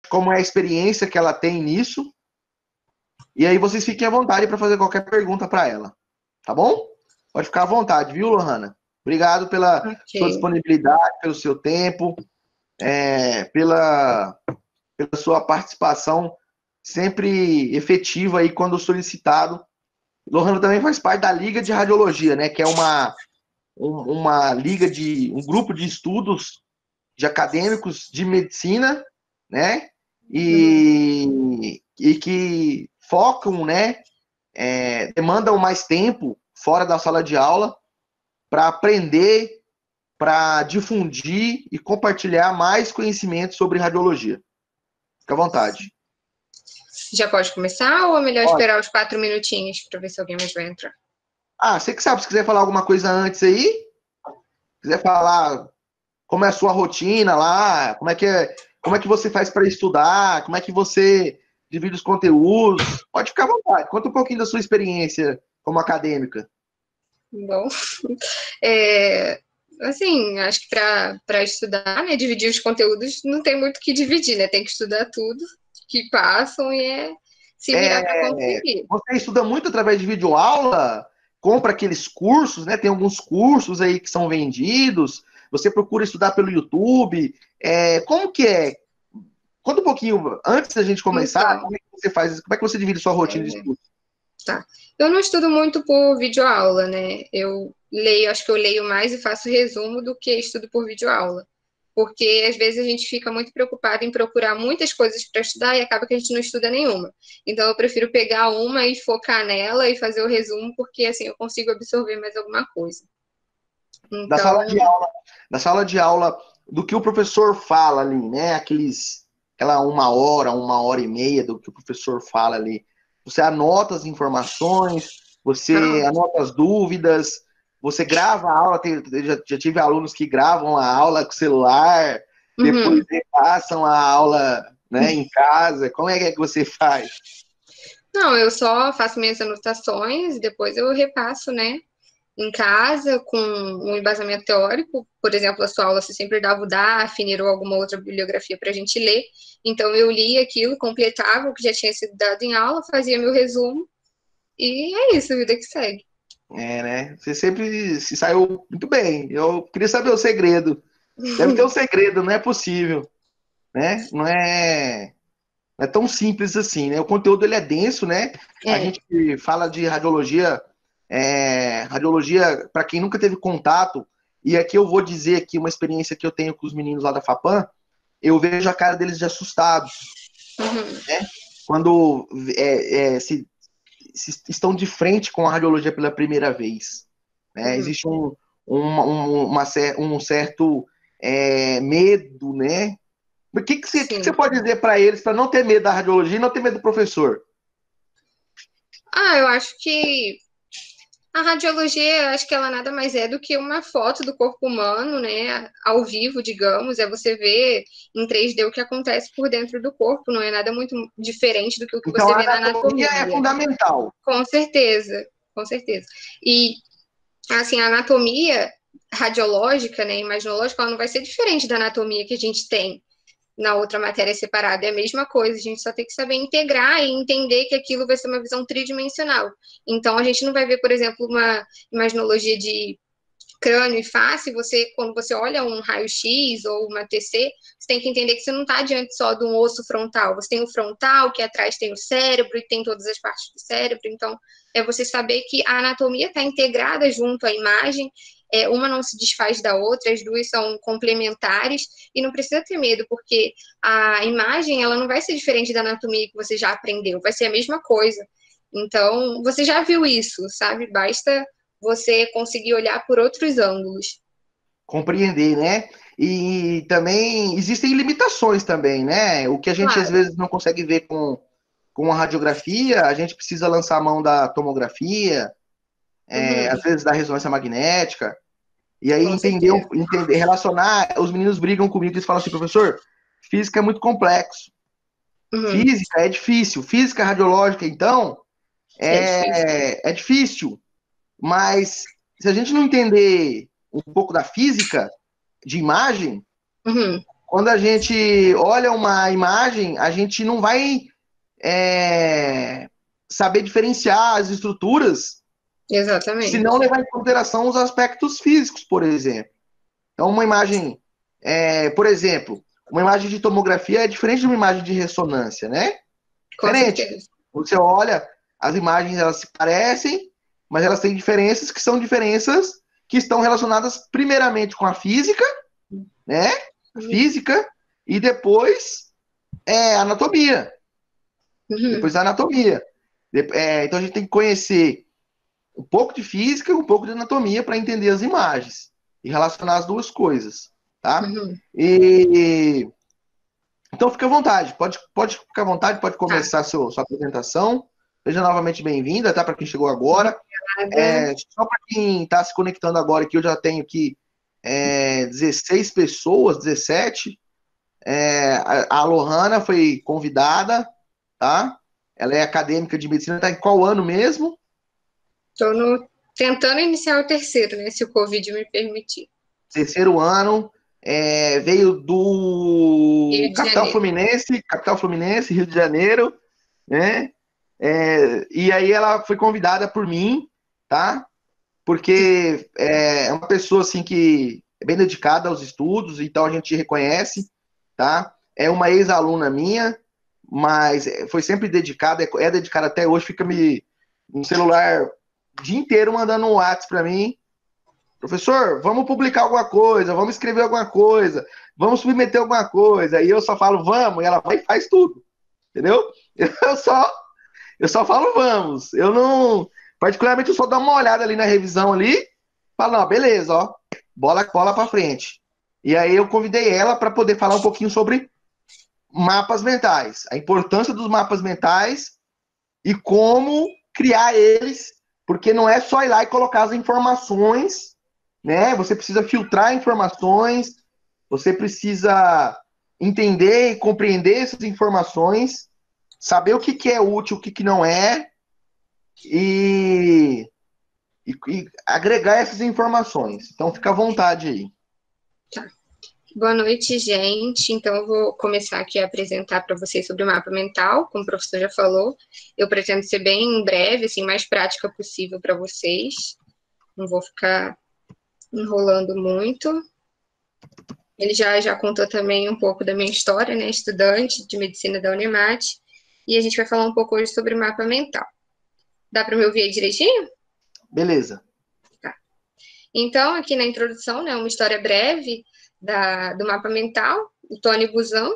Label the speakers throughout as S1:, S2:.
S1: como é a experiência que ela tem nisso. E aí vocês fiquem à vontade para fazer qualquer pergunta para ela. Tá bom? Pode ficar à vontade, viu, Lohana? Obrigado pela sua disponibilidade, pelo seu tempo, pela sua participação sempre efetiva aí quando solicitado. Lohana também faz parte da Liga de Radiologia, né? Que é uma liga um grupo de estudos de acadêmicos de medicina, né? E que focam, né? Demandam mais tempo fora da sala de aula para aprender, para difundir e compartilhar mais conhecimento sobre radiologia. Fica à vontade.
S2: Já pode começar ou é melhor esperar os 4 minutinhos para ver se alguém mais vai entrar?
S1: Você que sabe, se quiser falar alguma coisa antes aí, quiser falar como é a sua rotina lá, como é que você faz para estudar, como é que você divide os conteúdos, pode ficar à vontade. Conta um pouquinho da sua experiência como acadêmica.
S2: Bom, assim, acho que para estudar, né, dividir os conteúdos, não tem muito o que dividir, né? Tem que estudar tudo que passam e se virar para conseguir.
S1: Você estuda muito através de videoaula, compra aqueles cursos, né? Tem alguns cursos aí que são vendidos, você procura estudar pelo YouTube. Como que é? Conta um pouquinho, antes da gente começar,
S2: então,
S1: como é que você faz, como é que você divide sua rotina de estudo?
S2: Tá. Eu não estudo muito por videoaula, né? Acho que eu leio mais e faço resumo do que estudo por videoaula. Porque às vezes a gente fica muito preocupado em procurar muitas coisas para estudar e acaba que a gente não estuda nenhuma. Então eu prefiro pegar uma e focar nela e fazer o resumo, porque assim eu consigo absorver mais alguma coisa. Então...
S1: Da sala de aula, do que o professor fala ali, né? Aquela uma hora e meia do que o professor fala ali. Você anota as informações, você anota as dúvidas, você grava a aula. Já tive alunos que gravam a aula com o celular, depois repassam a aula, né, em casa. Como é que você faz?
S2: Não, eu só faço minhas anotações, depois eu repasso, né? Em casa, com um embasamento teórico. Por exemplo, a sua aula você sempre dava o Daphne ou alguma outra bibliografia para a gente ler. Então, eu lia aquilo, completava o que já tinha sido dado em aula, fazia meu resumo, e é isso, a vida que segue.
S1: Né? Você sempre se saiu muito bem. Eu queria saber o segredo. Deve ter um segredo, não é possível, né? Não é tão simples assim, né? O conteúdo ele é denso, né? A gente fala de radiologia, radiologia para quem nunca teve contato. E aqui eu vou dizer aqui uma experiência que eu tenho com os meninos lá da Fapan. Eu vejo a cara deles de assustados, né? Quando se estão de frente com a radiologia pela primeira vez, né? Existe um certo medo, né? O que você pode dizer para eles para não ter medo da radiologia e não ter medo do professor?
S2: Eu acho que a radiologia, acho que ela nada mais é do que uma foto do corpo humano, né, ao vivo, digamos, você ver em 3D o que acontece por dentro do corpo, não é nada muito diferente do que o que você vê na anatomia.
S1: É fundamental.
S2: Com certeza, com certeza. E, assim, a anatomia radiológica, né, imaginológica, ela não vai ser diferente da anatomia que a gente tem na outra matéria separada. É a mesma coisa, a gente só tem que saber integrar e entender que aquilo vai ser uma visão tridimensional. Então, a gente não vai ver, por exemplo, uma imaginologia de crânio e face, quando você olha um raio-x ou uma TC, você tem que entender que você não está diante só de um osso frontal. Você tem o frontal, que atrás tem o cérebro e tem todas as partes do cérebro. Então, é você saber que a anatomia está integrada junto à imagem, uma não se desfaz da outra, as duas são complementares e não precisa ter medo, porque a imagem ela não vai ser diferente da anatomia que você já aprendeu, vai ser a mesma coisa. Então, você já viu isso, sabe? Basta você conseguir olhar por outros ângulos.
S1: Compreender, né? E também existem limitações também, né? O que a gente às vezes não consegue ver com a radiografia, a gente precisa lançar a mão da tomografia, às vezes da ressonância magnética, e aí entender, relacionar. Os meninos brigam comigo e eles falam assim, professor, física é muito complexo. Física é difícil. Física radiológica, então, é difícil. Mas se a gente não entender um pouco da física de imagem, quando a gente olha uma imagem, a gente não vai saber diferenciar as estruturas se
S2: Exatamente.
S1: não levar em consideração os aspectos físicos, por exemplo. Então, uma imagem, por exemplo, uma imagem de tomografia é diferente de uma imagem de ressonância, né?
S2: Com
S1: Diferente.
S2: certeza.
S1: Você olha, as imagens elas se parecem, mas elas têm diferenças que são diferenças que estão relacionadas primeiramente com a física, né? A física, e depois a anatomia.
S2: Uhum.
S1: Depois a anatomia. Então a gente tem que conhecer um pouco de física e um pouco de anatomia para entender as imagens e relacionar as duas coisas, tá?
S2: Uhum.
S1: Então fica à vontade, pode ficar à vontade, pode
S2: Tá.
S1: começar sua apresentação. Seja novamente bem-vinda, tá? Para quem chegou agora.
S2: Obrigada.
S1: Só para quem está se conectando agora, que eu já tenho aqui 16 pessoas, 17. A Lohana foi convidada, tá? Ela é acadêmica de medicina, tá em qual ano mesmo?
S2: Estou tentando iniciar o terceiro, né? Se o Covid me permitir.
S1: Terceiro ano. Veio
S2: Rio
S1: do
S2: de Janeiro.
S1: Capital Fluminense, Rio de Janeiro, né? E aí ela foi convidada por mim, tá? Porque é uma pessoa assim que é bem dedicada aos estudos, então a gente reconhece, tá? É uma ex-aluna minha, mas foi sempre dedicada, é dedicada até hoje, fica me no celular o dia inteiro mandando um WhatsApp para mim. Professor, vamos publicar alguma coisa, vamos escrever alguma coisa, vamos submeter alguma coisa. E eu só falo vamos, e ela vai e faz tudo. Entendeu? Eu só, eu só falo vamos. Eu não. Particularmente, eu só dou uma olhada ali na revisão ali, falo, não, beleza, ó, bola para frente. E aí eu convidei ela para poder falar um pouquinho sobre mapas mentais, a importância dos mapas mentais e como criar eles, porque não é só ir lá e colocar as informações, né? Você precisa filtrar informações, você precisa entender e compreender essas informações, saber o que é útil, o que não é, e agregar essas informações. Então, fica à vontade aí.
S2: Tá. Boa noite, gente. Então, eu vou começar aqui a apresentar para vocês sobre o mapa mental, como o professor já falou. Eu pretendo ser bem breve, assim, mais prática possível para vocês. Não vou ficar enrolando muito. Ele já contou também um pouco da minha história, né? Estudante de medicina da Unemat. E a gente vai falar um pouco hoje sobre o mapa mental. Dá para me ouvir aí direitinho?
S1: Beleza.
S2: Tá. Então, aqui na introdução, né, uma história breve do mapa mental. O Tony Buzan,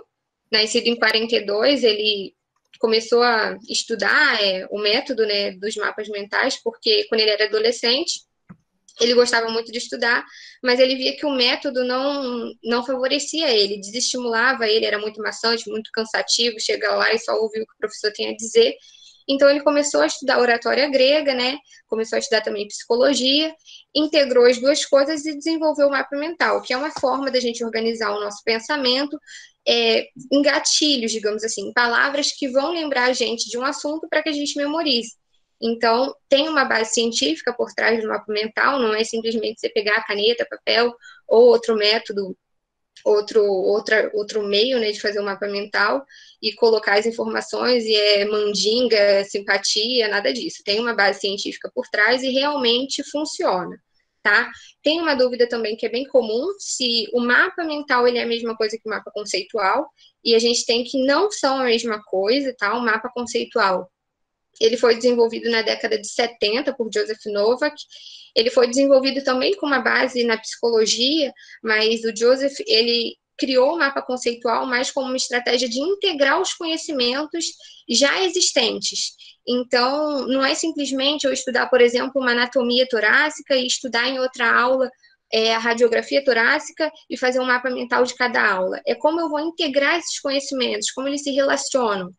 S2: nascido em 42, ele começou a estudar o método, né, dos mapas mentais, porque quando ele era adolescente, ele gostava muito de estudar, mas ele via que o método não favorecia ele, desestimulava ele, era muito maçante, muito cansativo, chegar lá e só ouvir o que o professor tinha a dizer. Então ele começou a estudar oratória grega, né? Começou a estudar também psicologia, integrou as duas coisas e desenvolveu o mapa mental, que é uma forma da gente organizar o nosso pensamento em gatilhos, digamos assim, palavras que vão lembrar a gente de um assunto para que a gente memorize. Então, tem uma base científica por trás do mapa mental, não é simplesmente você pegar a caneta, papel ou outro método, outro meio, né, de fazer um mapa mental e colocar as informações e mandinga, simpatia, nada disso. Tem uma base científica por trás e realmente funciona, tá? Tem uma dúvida também que é bem comum, se o mapa mental ele é a mesma coisa que o mapa conceitual, e a gente tem que não são a mesma coisa, tá? O mapa conceitual ele foi desenvolvido na década de 70 por Joseph Novak. Ele foi desenvolvido também com uma base na psicologia, mas o Joseph ele criou o mapa conceitual mais como uma estratégia de integrar os conhecimentos já existentes. Então, não é simplesmente eu estudar, por exemplo, uma anatomia torácica e estudar em outra aula a radiografia torácica e fazer um mapa mental de cada aula. É como eu vou integrar esses conhecimentos, como eles se relacionam.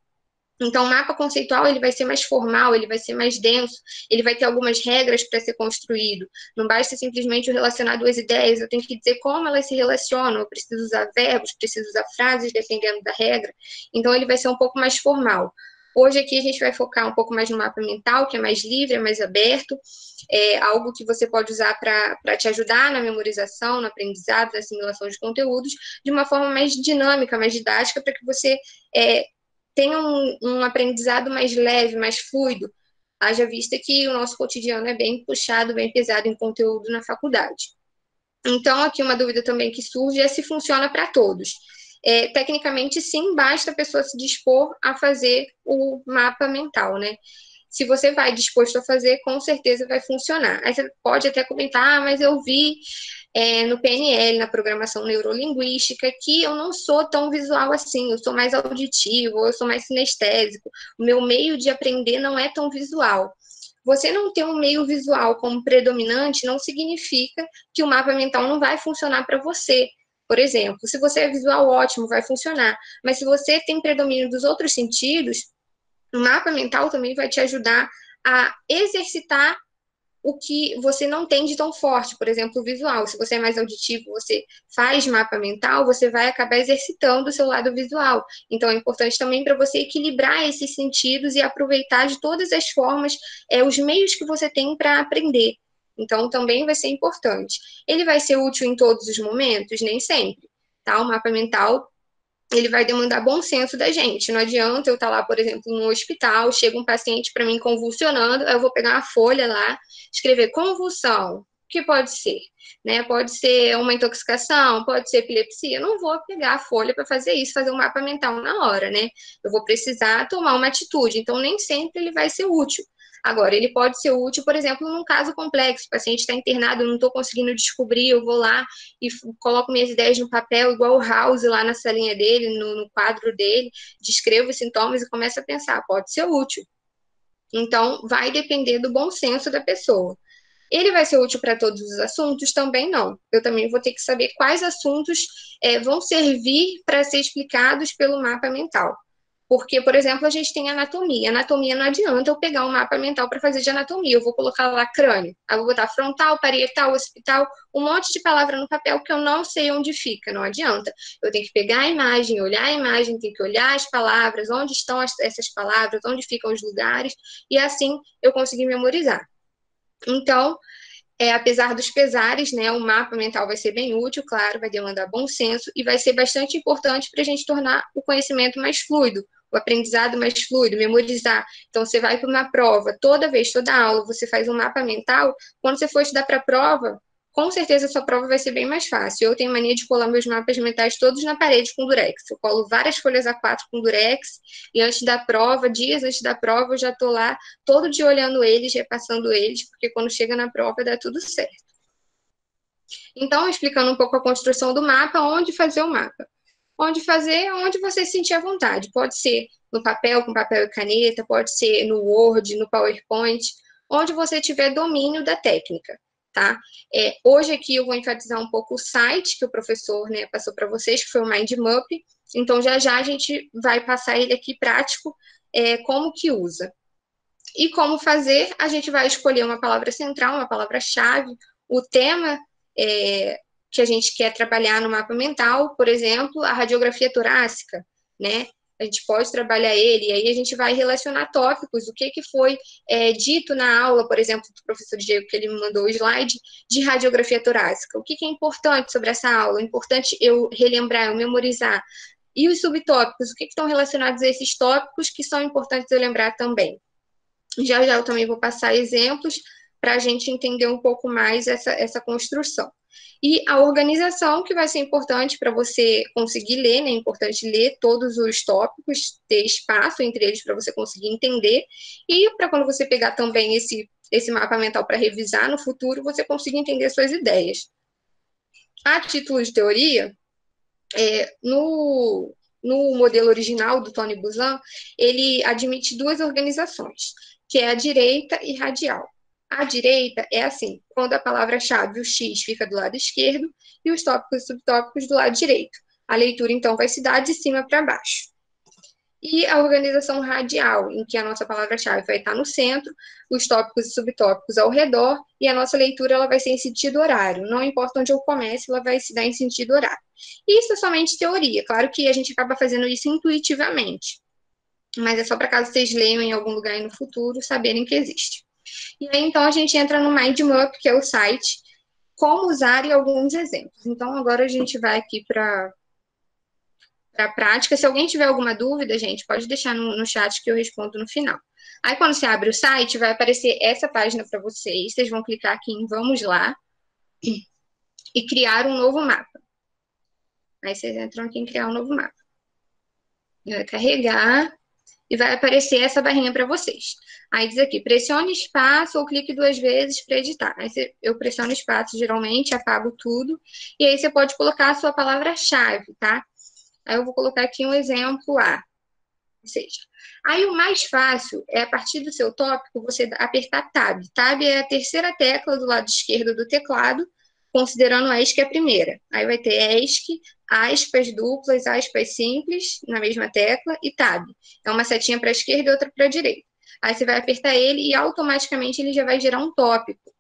S2: Então, o mapa conceitual ele vai ser mais formal, ele vai ser mais denso, ele vai ter algumas regras para ser construído. Não basta simplesmente eu relacionar duas ideias, eu tenho que dizer como elas se relacionam, eu preciso usar verbos, preciso usar frases dependendo da regra. Então, ele vai ser um pouco mais formal. Hoje aqui a gente vai focar um pouco mais no mapa mental, que é mais livre, é mais aberto, é algo que você pode usar para te ajudar na memorização, no aprendizado, na assimilação de conteúdos, de uma forma mais dinâmica, mais didática, para que você tenha um aprendizado mais leve, mais fluido, haja vista que o nosso cotidiano é bem puxado, bem pesado em conteúdo na faculdade. Então, aqui uma dúvida também que surge é se funciona para todos. Tecnicamente, sim, basta a pessoa se dispor a fazer o mapa mental, né? Se você vai disposto a fazer, com certeza vai funcionar. Aí você pode até comentar, mas eu vi no PNL, na programação neurolinguística, que eu não sou tão visual assim, eu sou mais auditivo, eu sou mais sinestésico, o meu meio de aprender não é tão visual. Você não ter um meio visual como predominante não significa que o mapa mental não vai funcionar para você. Por exemplo, se você é visual, ótimo, vai funcionar. Mas se você tem predomínio dos outros sentidos, o mapa mental também vai te ajudar a exercitar o que você não tem de tão forte, por exemplo, o visual. Se você é mais auditivo, você faz mapa mental, você vai acabar exercitando o seu lado visual. Então, é importante também para você equilibrar esses sentidos e aproveitar de todas as formas os meios que você tem para aprender. Então, também vai ser importante. Ele vai ser útil em todos os momentos? Nem sempre. Tá? O mapa mental ele vai demandar bom senso da gente. Não adianta eu estar lá, por exemplo, no hospital, chega um paciente para mim convulsionando, eu vou pegar uma folha lá, escrever convulsão, o que pode ser? Né? Pode ser uma intoxicação, pode ser epilepsia. Eu não vou pegar a folha para fazer isso, fazer um mapa mental na hora, né? Eu vou precisar tomar uma atitude. Então, nem sempre ele vai ser útil. Agora, ele pode ser útil, por exemplo, num caso complexo, o paciente está internado, eu não estou conseguindo descobrir, eu vou lá e coloco minhas ideias no papel, igual o House lá na salinha dele, no quadro dele, descrevo os sintomas e começo a pensar, pode ser útil. Então, vai depender do bom senso da pessoa. Ele vai ser útil para todos os assuntos? Também não. Eu também vou ter que saber quais assuntos vão servir para ser explicados pelo mapa mental. Porque, por exemplo, a gente tem anatomia. Anatomia não adianta eu pegar um mapa mental para fazer de anatomia. Eu vou colocar lá crânio. Aí eu vou botar frontal, parietal, occipital, um monte de palavra no papel que eu não sei onde fica. Não adianta. Eu tenho que pegar a imagem, olhar a imagem, tenho que olhar as palavras, onde estão essas palavras, onde ficam os lugares, e assim eu conseguir memorizar. Então, apesar dos pesares, né, o mapa mental vai ser bem útil, claro, vai demandar bom senso e vai ser bastante importante para a gente tornar o conhecimento mais fluido, o aprendizado mais fluido, memorizar. Então, você vai para uma prova, toda vez, toda aula, você faz um mapa mental, quando você for estudar para a prova, com certeza a sua prova vai ser bem mais fácil. Eu tenho mania de colar meus mapas mentais todos na parede com durex. Eu colo várias folhas A4 com durex e antes da prova, dias antes da prova, eu já estou lá todo dia olhando eles, repassando eles, porque quando chega na prova dá tudo certo. Então, explicando um pouco a construção do mapa, onde fazer o mapa. Onde fazer, onde você se sentir à vontade. Pode ser no papel, com papel e caneta, pode ser no Word, no PowerPoint, onde você tiver domínio da técnica. Tá? Hoje aqui eu vou enfatizar um pouco o site que o professor, né, passou para vocês, que foi o MindMap. Então, já já a gente vai passar ele aqui prático, como que usa. E como fazer, a gente vai escolher uma palavra central, uma palavra-chave, o tema que a gente quer trabalhar no mapa mental, por exemplo, a radiografia torácica, né? A gente pode trabalhar ele, e aí a gente vai relacionar tópicos, o que foi dito na aula, por exemplo, do professor Diego, que ele me mandou o slide, de radiografia torácica. O que é importante sobre essa aula? É importante eu relembrar, eu memorizar. E os subtópicos, o que estão relacionados a esses tópicos que são importantes eu lembrar também. Já já eu também vou passar exemplos para a gente entender um pouco mais essa construção. E a organização, que vai ser importante para você conseguir ler, né? É importante ler todos os tópicos, ter espaço entre eles para você conseguir entender, e para quando você pegar também esse mapa mental para revisar no futuro, você conseguir entender suas ideias. A título de teoria, no modelo original do Tony Buzan, ele admite duas organizações, que é a direita e radial. A direita é assim, quando a palavra-chave, o X, fica do lado esquerdo e os tópicos e subtópicos do lado direito. A leitura, então, vai se dar de cima para baixo. E a organização radial, em que a nossa palavra-chave vai estar no centro, os tópicos e subtópicos ao redor, e a nossa leitura ela vai ser em sentido horário. Não importa onde eu comece, ela vai se dar em sentido horário. Isso é somente teoria. Claro que a gente acaba fazendo isso intuitivamente. mas é só para caso vocês leiam em algum lugar aí no futuro, saberem que existe. E aí, então, a gente entra no MindMap, que é o site, como usar e alguns exemplos. Então, agora a gente vai aqui para a prática. Se alguém tiver alguma dúvida, gente, pode deixar no chat que eu respondo no final. Aí, quando você abre o site, vai aparecer essa página para vocês. Vocês vão clicar aqui em Vamos Lá e criar um novo mapa. Aí, vocês entram aqui em criar um novo mapa. Vai carregar e vai aparecer essa barrinha para vocês. Aí diz aqui, pressione espaço ou clique 2 vezes para editar. Aí eu pressiono espaço, geralmente, apago tudo. E aí você pode colocar a sua palavra-chave, tá? Aí eu vou colocar aqui um exemplo A. Ou seja, aí o mais fácil é, a partir do seu tópico, você apertar Tab. Tab é a terceira tecla do lado esquerdo do teclado, considerando a ESC a primeira. Aí vai ter ESC, aspas duplas, aspas simples, na mesma tecla, e Tab. É uma setinha para a esquerda e outra para a direita. Aí você vai apertar ele e automaticamente ele já vai gerar um tópico.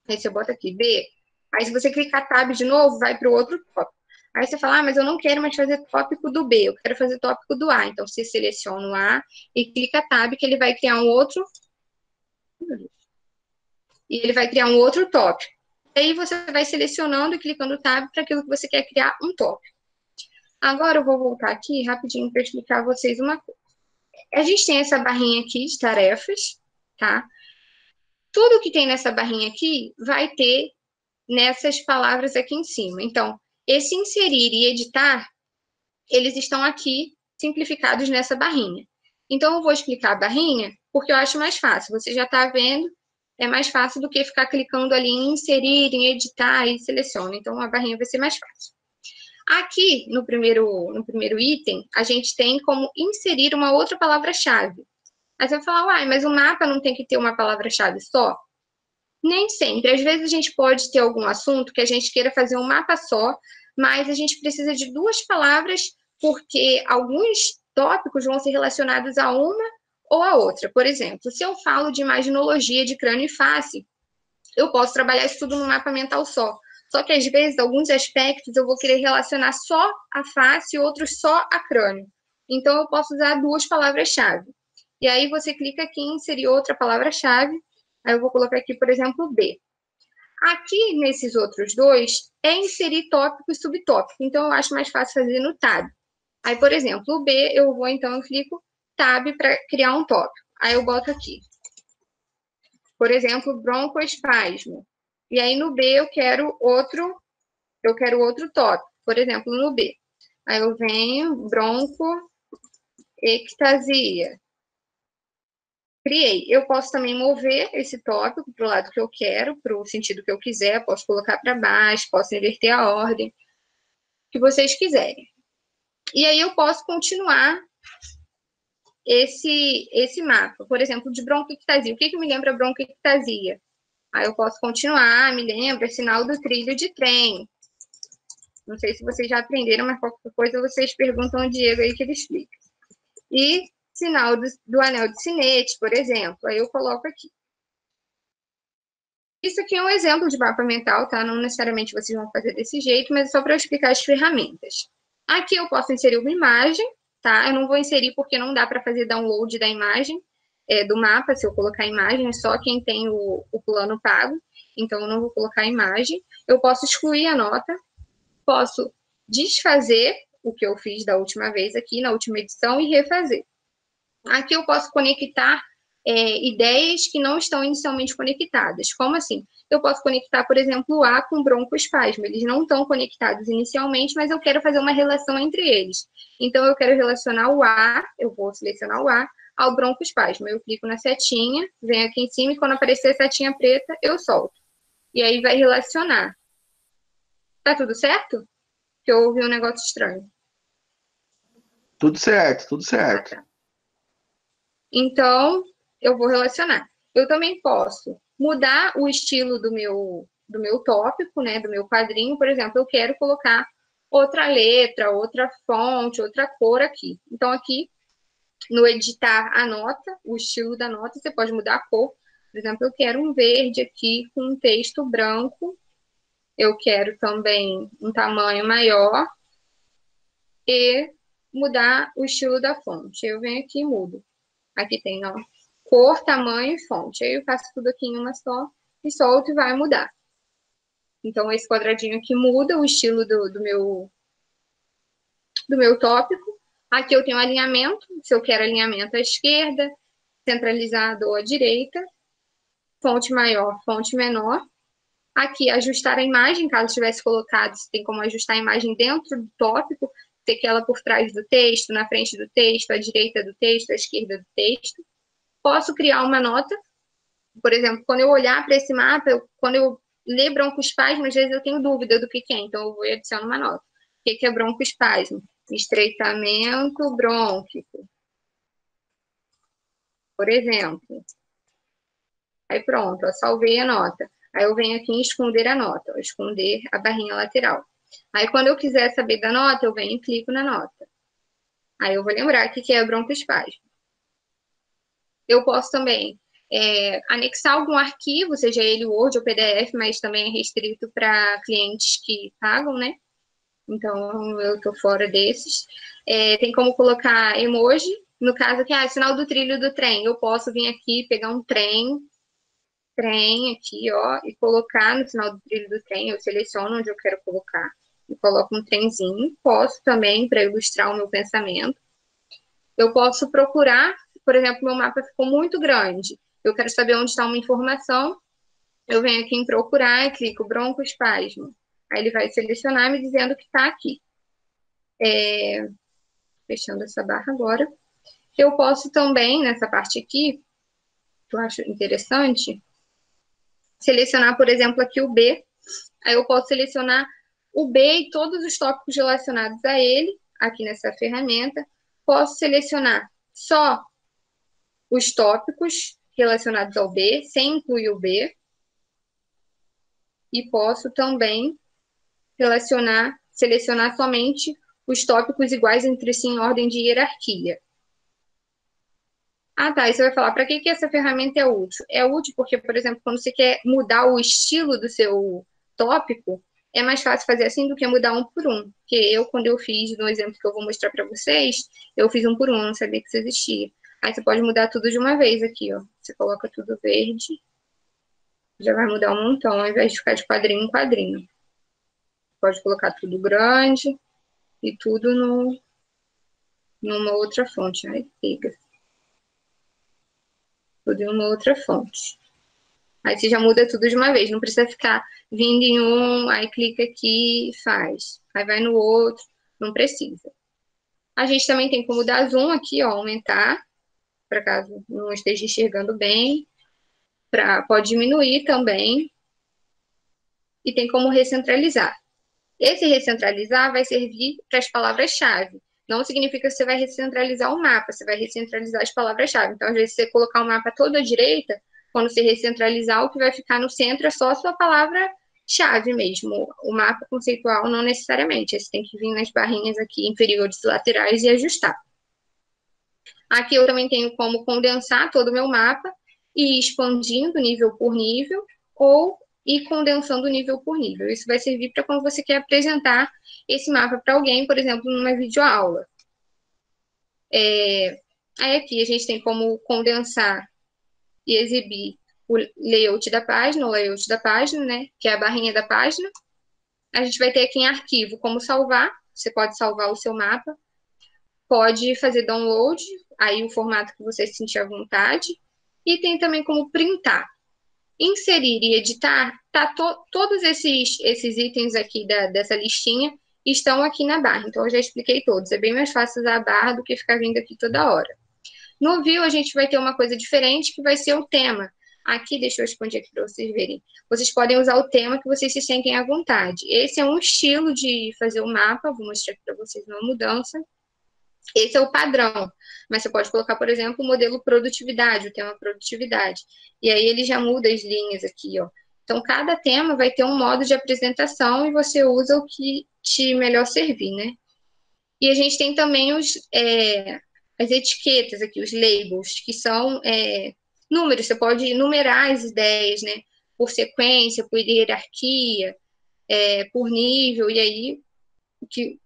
S2: Aí você bota aqui B. Aí se você clicar Tab de novo, vai para o outro tópico. Aí você fala, mas eu não quero mais fazer tópico do B, eu quero fazer tópico do A. Então você seleciona o A e clica Tab, que ele vai criar um outro. E ele vai criar um outro tópico. E aí você vai selecionando e clicando Tab para aquilo que você quer criar um tópico. Agora eu vou voltar aqui rapidinho para explicar a vocês uma coisa. A gente tem essa barrinha aqui de tarefas, tá? Tudo que tem nessa barrinha aqui vai ter nessas palavras aqui em cima. Então, esse inserir e editar, eles estão aqui simplificados nessa barrinha. Então, eu vou explicar a barrinha porque eu acho mais fácil. Você já está vendo, é mais fácil do que ficar clicando ali em inserir, em editar e seleciona. Então, a barrinha vai ser mais fácil. Aqui, no primeiro item, a gente tem como inserir uma outra palavra-chave. Aí você vai falar, uai, mas o mapa não tem que ter uma palavra-chave só? Nem sempre. Às vezes a gente pode ter algum assunto que a gente queira fazer um mapa só, mas a gente precisa de 2 palavras, porque alguns tópicos vão ser relacionados a uma ou a outra. Por exemplo, se eu falo de imaginologia de crânio e face, eu posso trabalhar isso tudo num mapa mental só. Só que às vezes, alguns aspectos eu vou querer relacionar só a face e outros só a crânio. Então, eu posso usar 2 palavras-chave. E aí, você clica aqui em inserir outra palavra-chave. Aí, eu vou colocar aqui, por exemplo, B. Aqui, nesses outros 2, é inserir tópico e subtópico. Então, eu acho mais fácil fazer no Tab. Aí, por exemplo, o B, eu vou, então, eu clico Tab para criar um tópico. Aí, eu boto aqui. Por exemplo, broncoespasmo. E aí no B eu quero outro tópico. Por exemplo, no B. Aí eu venho broncoectasia. Criei. Eu posso também mover esse tópico para o lado que eu quero, para o sentido que eu quiser. Posso colocar para baixo, posso inverter a ordem, que vocês quiserem. E aí eu posso continuar esse mapa. Por exemplo, de broncoectasia. O que me lembra broncoectasia? Aí eu posso continuar, me lembra, sinal do trilho de trem. Não sei se vocês já aprenderam, mas qualquer coisa vocês perguntam ao Diego aí que ele explica. E sinal do anel de sinete, por exemplo. Aí eu coloco aqui. Isso aqui é um exemplo de mapa mental, tá? Não necessariamente vocês vão fazer desse jeito, mas é só para eu explicar as ferramentas. Aqui eu posso inserir uma imagem, tá? Eu não vou inserir porque não dá para fazer download da imagem do mapa, se eu colocar imagem, é só quem tem o plano pago, então eu não vou colocar imagem. Eu posso excluir a nota, posso desfazer o que eu fiz da última vez aqui, na última edição, e refazer. Aqui eu posso conectar ideias que não estão inicialmente conectadas. Como assim? Eu posso conectar, por exemplo, o A com broncoespasmo. Eles não estão conectados inicialmente, mas eu quero fazer uma relação entre eles. Então, eu quero relacionar o A, eu vou selecionar o A, ao broncoespasmo. Eu clico na setinha, venho aqui em cima, e quando aparecer a setinha preta, eu solto. E aí vai relacionar. Tá tudo certo? Que eu ouvi um negócio estranho.
S1: Tudo certo, tudo certo.
S2: Então, eu vou relacionar. Eu também posso mudar o estilo do meu tópico, né, do meu quadrinho. Por exemplo, eu quero colocar outra letra, outra fonte, outra cor aqui. Então, aqui, no editar a nota, o estilo da nota, você pode mudar a cor. Por exemplo, eu quero um verde aqui com um texto branco. Eu quero também um tamanho maior. E mudar o estilo da fonte. Eu venho aqui e mudo. Aqui tem, ó, cor, tamanho e fonte. Aí eu faço tudo aqui em uma só e solto e vai mudar. Então, esse quadradinho aqui muda o estilo do meu tópico. Aqui eu tenho alinhamento, se eu quero alinhamento à esquerda, centralizado ou à direita, fonte maior, fonte menor. Aqui, ajustar a imagem, caso tivesse colocado, você tem como ajustar a imagem dentro do tópico, ter que ela por trás do texto, na frente do texto, à direita do texto, à esquerda do texto. Posso criar uma nota, por exemplo, quando eu olhar para esse mapa, quando eu ler broncoespasmo, às vezes eu tenho dúvida do que é, então eu vou adicionar uma nota. O que é broncoespasmo? Estreitamento brônquico, por exemplo. Aí pronto, eu salvei a nota. Aí eu venho aqui em esconder a nota, ó, esconder a barrinha lateral. Aí quando eu quiser saber da nota, eu venho e clico na nota. Aí eu vou lembrar que é broncoespasmo. Eu posso também anexar algum arquivo, seja ele Word ou PDF, mas também é restrito para clientes que pagam, né? Então, eu estou fora desses. Tem como colocar emoji. No caso aqui, sinal do trilho do trem. Eu posso vir aqui, pegar um trem aqui, ó, e colocar no final do trilho do trem. Eu seleciono onde eu quero colocar e coloco um trenzinho. Posso também, para ilustrar o meu pensamento. Eu posso procurar, por exemplo, meu mapa ficou muito grande. Eu quero saber onde está uma informação. Eu venho aqui em procurar e clico broncoespasmo. Aí ele vai selecionar me dizendo que está aqui. Fechando essa barra agora. Eu posso também, nessa parte aqui, que eu acho interessante, selecionar, por exemplo, aqui o B. Aí eu posso selecionar o B e todos os tópicos relacionados a ele, aqui nessa ferramenta. Posso selecionar só os tópicos relacionados ao B, sem incluir o B. E posso também selecionar somente os tópicos iguais entre si em ordem de hierarquia. Ah, tá. E você vai falar, para que essa ferramenta é útil? É útil porque, por exemplo, quando você quer mudar o estilo do seu tópico, é mais fácil fazer assim do que mudar um por um. Porque quando eu fiz, no exemplo que eu vou mostrar para vocês, eu fiz um por um, não sabia que isso existia. Aí você pode mudar tudo de uma vez aqui, ó. Você coloca tudo verde, já vai mudar um montão, ao invés de ficar de quadrinho em quadrinho. Pode colocar tudo grande e tudo numa outra fonte. Aí pega. Tudo em uma outra fonte. Aí você já muda tudo de uma vez, não precisa ficar vindo em um, aí clica aqui e faz. Aí vai no outro, não precisa. A gente também tem como dar zoom aqui, ó, aumentar, para caso não esteja enxergando bem. Pode diminuir também. E tem como recentralizar. Esse recentralizar vai servir para as palavras-chave. Não significa que você vai recentralizar o mapa, você vai recentralizar as palavras-chave. Então, às vezes, você colocar o mapa todo à direita, quando você recentralizar, o que vai ficar no centro é só a sua palavra-chave mesmo. O mapa conceitual não necessariamente. Você tem que vir nas barrinhas aqui inferiores e laterais e ajustar. Aqui eu também tenho como condensar todo o meu mapa e ir expandindo nível por nível ou ir condensando nível por nível. Isso vai servir para quando você quer apresentar esse mapa para alguém, por exemplo, numa videoaula. Aí aqui a gente tem como condensar e exibir o layout da página, né? Que é a barrinha da página. A gente vai ter aqui em arquivo como salvar. Você pode salvar o seu mapa. Pode fazer download, aí o formato que você sentir à vontade. E tem também como printar. Inserir e editar, todos esses itens aqui dessa listinha estão aqui na barra. Então, eu já expliquei todos. É bem mais fácil usar a barra do que ficar vindo aqui toda hora. No View, a gente vai ter uma coisa diferente, que vai ser o tema. Aqui, deixa eu expandir aqui para vocês verem. Vocês podem usar o tema que vocês se sentem à vontade. Esse é um estilo de fazer o mapa. Vou mostrar aqui para vocês uma mudança. Esse é o padrão, mas você pode colocar, por exemplo, o modelo produtividade, o tema produtividade. E aí ele já muda as linhas aqui, ó. Então, cada tema vai ter um modo de apresentação e você usa o que te melhor servir, né? E a gente tem também as etiquetas aqui, os labels, que são números. Você pode numerar as ideias, né? Por sequência, por hierarquia, por nível, e aí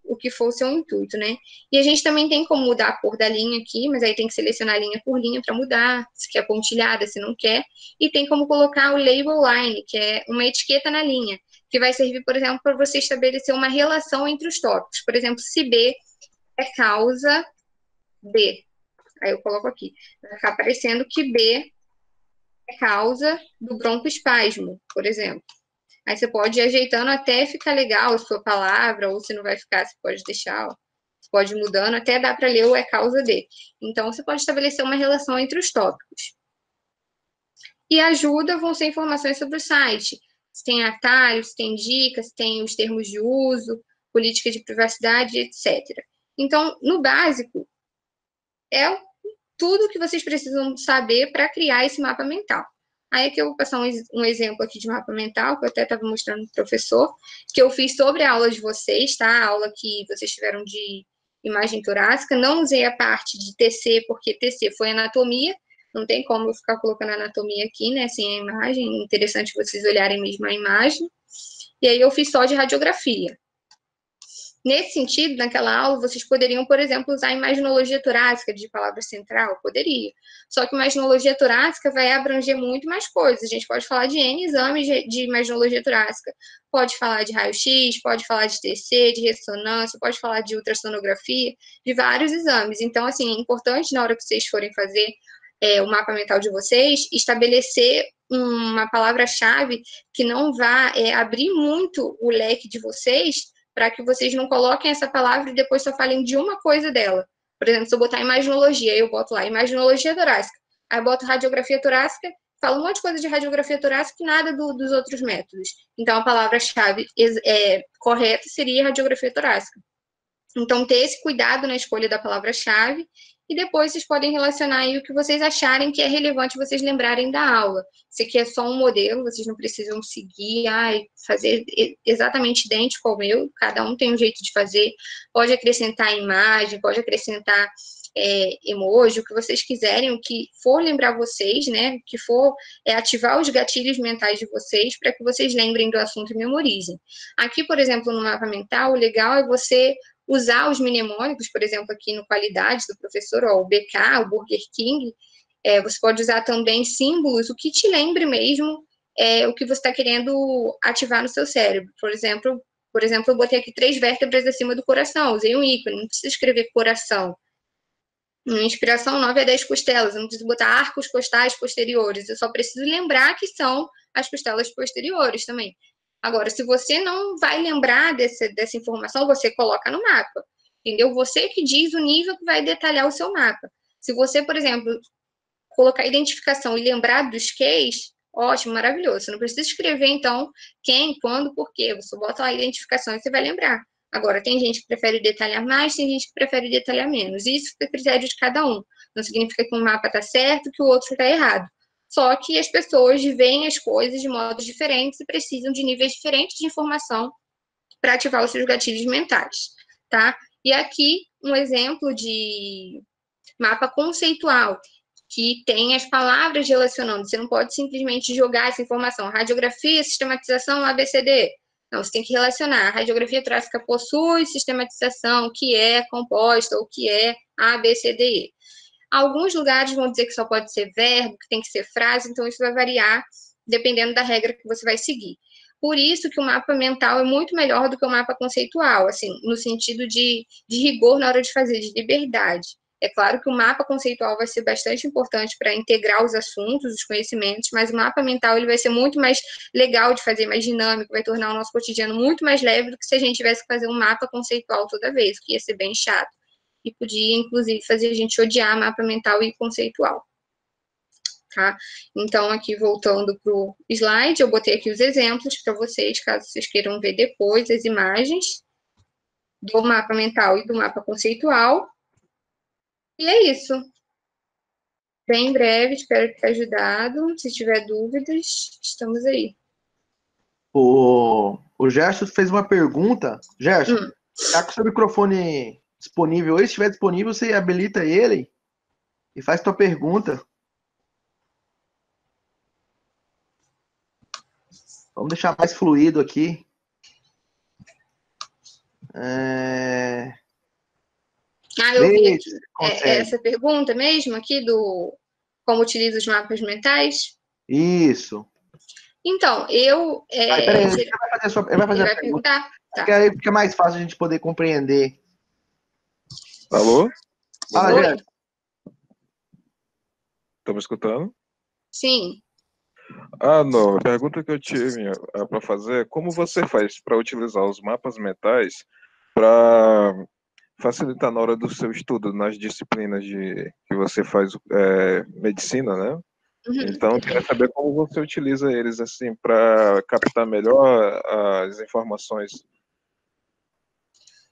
S2: o que for o seu intuito, né? E a gente também tem como mudar a cor da linha aqui, mas aí tem que selecionar linha por linha para mudar, se quer pontilhada, se não quer. E tem como colocar o label line, que é uma etiqueta na linha, que vai servir, por exemplo, para você estabelecer uma relação entre os tópicos. Por exemplo, se B é causa D. Aí eu coloco aqui. Vai ficar aparecendo que B é causa do broncoespasmo, por exemplo. Aí você pode ir ajeitando até ficar legal a sua palavra, ou se não vai ficar, você pode deixar, ó. Você pode ir mudando, até dá para ler o é causa de. Então, você pode estabelecer uma relação entre os tópicos. E ajuda vão ser informações sobre o site. Se tem atalhos, se tem dicas, se tem os termos de uso, política de privacidade, etc. Então, no básico, é tudo que vocês precisam saber para criar esse mapa mental. Aí aqui eu vou passar um exemplo aqui de mapa mental, que eu até estava mostrando para o professor, que eu fiz sobre a aula de vocês, tá? A aula que vocês tiveram de imagem torácica. Não usei a parte de TC, porque TC foi anatomia. Não tem como eu ficar colocando anatomia aqui, né? Sem a imagem. Interessante vocês olharem mesmo a imagem. E aí eu fiz só de radiografia. Nesse sentido, naquela aula, vocês poderiam, por exemplo, usar a imaginologia torácica de palavra central? Poderia. Só que imaginologia torácica vai abranger muito mais coisas. A gente pode falar de N exames de imaginologia torácica. Pode falar de raio-x, pode falar de TC, de ressonância, pode falar de ultrassonografia, de vários exames. Então, assim, é importante, na hora que vocês forem fazer o mapa mental de vocês, estabelecer uma palavra-chave que não vá abrir muito o leque de vocês, para que vocês não coloquem essa palavra e depois só falem de uma coisa dela. Por exemplo, se eu botar imaginologia, eu boto lá imaginologia torácica, aí eu boto radiografia torácica, falo um monte de coisa de radiografia torácica e nada dos outros métodos. Então, a palavra-chave correta seria radiografia torácica. Então, ter esse cuidado na escolha da palavra-chave e depois vocês podem relacionar aí o que vocês acharem que é relevante vocês lembrarem da aula. Esse aqui é só um modelo, vocês não precisam seguir, fazer exatamente idêntico ao meu, cada um tem um jeito de fazer. Pode acrescentar imagem, pode acrescentar emoji, o que vocês quiserem, o que for lembrar vocês, né? O que for ativar os gatilhos mentais de vocês para que vocês lembrem do assunto e memorizem. Aqui, por exemplo, no mapa mental, o legal é você usar os mnemônicos, por exemplo, aqui no Qualidade do professor, ó, o BK, o Burger King, você pode usar também símbolos, o que te lembre mesmo o que você está querendo ativar no seu cérebro. Por exemplo, eu botei aqui 3 vértebras acima do coração, usei um ícone, não precisa escrever coração. Inspiração 9 a 10 costelas, eu não preciso botar arcos costais posteriores, eu só preciso lembrar que são as costelas posteriores também. Agora, se você não vai lembrar dessa informação, você coloca no mapa, entendeu? Você que diz o nível que vai detalhar o seu mapa. Se você, por exemplo, colocar identificação e lembrar dos Qs, ótimo, maravilhoso. Você não precisa escrever, então, quem, quando, por quê. Você bota lá a identificação e você vai lembrar. Agora, tem gente que prefere detalhar mais, tem gente que prefere detalhar menos. Isso é critério de cada um. Não significa que um mapa está certo, que o outro está errado. Só que as pessoas veem as coisas de modos diferentes e precisam de níveis diferentes de informação para ativar os seus gatilhos mentais, tá? E aqui, um exemplo de mapa conceitual, que tem as palavras relacionando. Você não pode simplesmente jogar essa informação. Radiografia, sistematização, ABCD. Não, você tem que relacionar. A radiografia torácica possui sistematização, que é composta, ou que é ABCDE. Alguns lugares vão dizer que só pode ser verbo, que tem que ser frase, então isso vai variar dependendo da regra que você vai seguir. Por isso que o mapa mental é muito melhor do que o mapa conceitual, assim, no sentido de rigor na hora de fazer, de liberdade. É claro que o mapa conceitual vai ser bastante importante para integrar os assuntos, os conhecimentos, mas o mapa mental ele vai ser muito mais legal de fazer, mais dinâmico, vai tornar o nosso cotidiano muito mais leve do que se a gente tivesse que fazer um mapa conceitual toda vez, que ia ser bem chato. E podia, inclusive, fazer a gente odiar mapa mental e conceitual. Tá? Então, aqui voltando para o slide, eu botei aqui os exemplos para vocês, caso vocês queiram ver depois as imagens do mapa mental e do mapa conceitual. E é isso. Bem breve, espero ter ajudado. Se tiver dúvidas, estamos aí.
S1: O Gerson fez uma pergunta. Gerson, tá com o seu microfone disponível aí? Se estiver disponível, você habilita ele e faz tua pergunta. Vamos deixar mais fluido aqui.
S2: Eu vi
S1: Vê
S2: aqui.
S1: se
S2: É
S1: consegue.
S2: essa pergunta mesmo aqui do como utiliza os mapas mentais?
S1: Isso.
S2: Então,
S1: Aí, peraí, ele vai fazer ele vai fazer
S2: ele
S1: a
S2: vai
S1: pergunta,
S2: perguntar?
S1: porque
S2: Tá.
S1: aí fica mais fácil a gente poder compreender.
S3: Alô?
S1: Fala,
S2: Oi?
S1: Jéssica.
S3: Estão me escutando?
S2: Sim.
S3: Não. A pergunta que eu tive para fazer é como você faz para utilizar os mapas mentais para facilitar na hora do seu estudo, nas disciplinas que você faz medicina, né?
S2: Uhum.
S3: Então, eu queria saber como você utiliza eles assim para captar melhor as informações.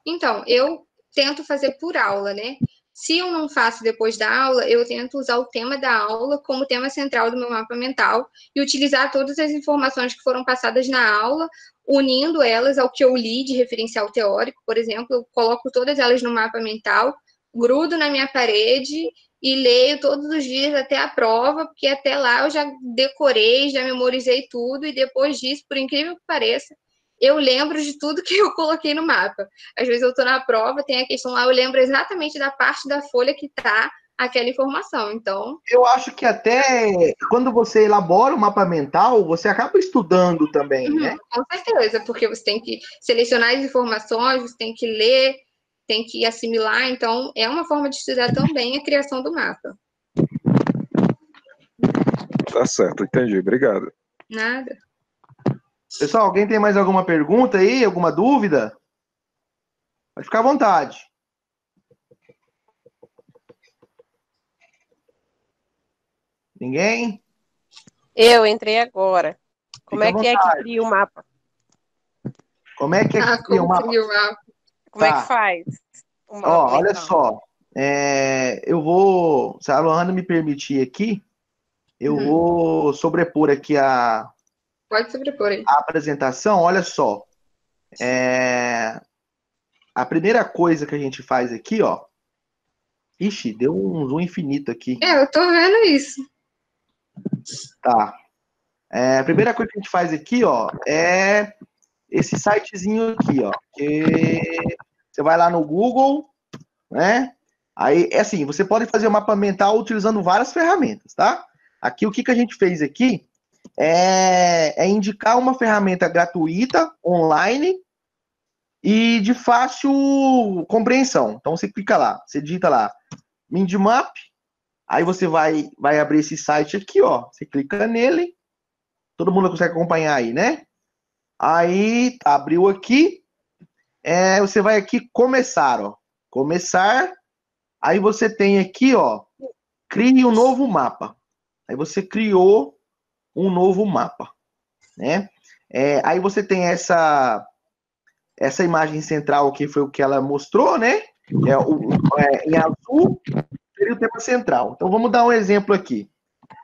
S2: Então, eu tento fazer por aula, né? Se eu não faço depois da aula, eu tento usar o tema da aula como tema central do meu mapa mental e utilizar todas as informações que foram passadas na aula, unindo elas ao que eu li de referencial teórico, por exemplo, eu coloco todas elas no mapa mental, grudo na minha parede e leio todos os dias até a prova, porque até lá eu já decorei, já memorizei tudo e depois disso, por incrível que pareça, eu lembro de tudo que eu coloquei no mapa. Às vezes eu estou na prova, tem a questão lá, eu lembro exatamente da parte da folha que está aquela informação. Então.
S1: Eu acho que até quando você elabora o mapa mental, você acaba estudando também, né?
S2: Com certeza, porque você tem que selecionar as informações, você tem que ler, tem que assimilar. Então, é uma forma de estudar também a criação do mapa.
S3: Tá certo, entendi. Obrigado.
S2: Nada.
S1: Pessoal, alguém tem mais alguma pergunta aí? Alguma dúvida? Pode ficar à vontade. Ninguém?
S4: Eu entrei agora. Como
S1: Fica à
S4: é que é que
S1: vontade.
S4: cria o mapa?
S1: Como é que é que cria o
S2: Como
S1: mapa?
S2: cria o mapa?
S4: Como é
S1: Tá.
S4: que faz o mapa
S1: Ó, olha
S4: mental?
S1: só. Eu vou, se a Lohana me permitir aqui, eu vou sobrepor aqui
S2: Pode sobrepor aí.
S1: a apresentação. Olha só. A primeira coisa que a gente faz aqui, ó. Ixi, deu um zoom infinito aqui.
S2: Eu tô vendo isso.
S1: Tá. A primeira coisa que a gente faz aqui, ó, é esse sitezinho aqui, ó. Que você vai lá no Google, né? Aí, é assim, você pode fazer o mapa mental utilizando várias ferramentas, tá? Aqui, o que a gente fez aqui é indicar uma ferramenta gratuita, online, e de fácil compreensão. Então, você clica lá, você digita lá, Mindmap, aí você vai abrir esse site aqui, ó. Você clica nele, todo mundo consegue acompanhar aí, né? Aí, abriu aqui, você vai aqui começar, ó. Começar, aí você tem aqui, ó, crie um novo mapa. Aí você criou um novo mapa, né? Aí você tem essa imagem central que foi o que ela mostrou, né? Em azul seria o tema central. Então vamos dar um exemplo aqui.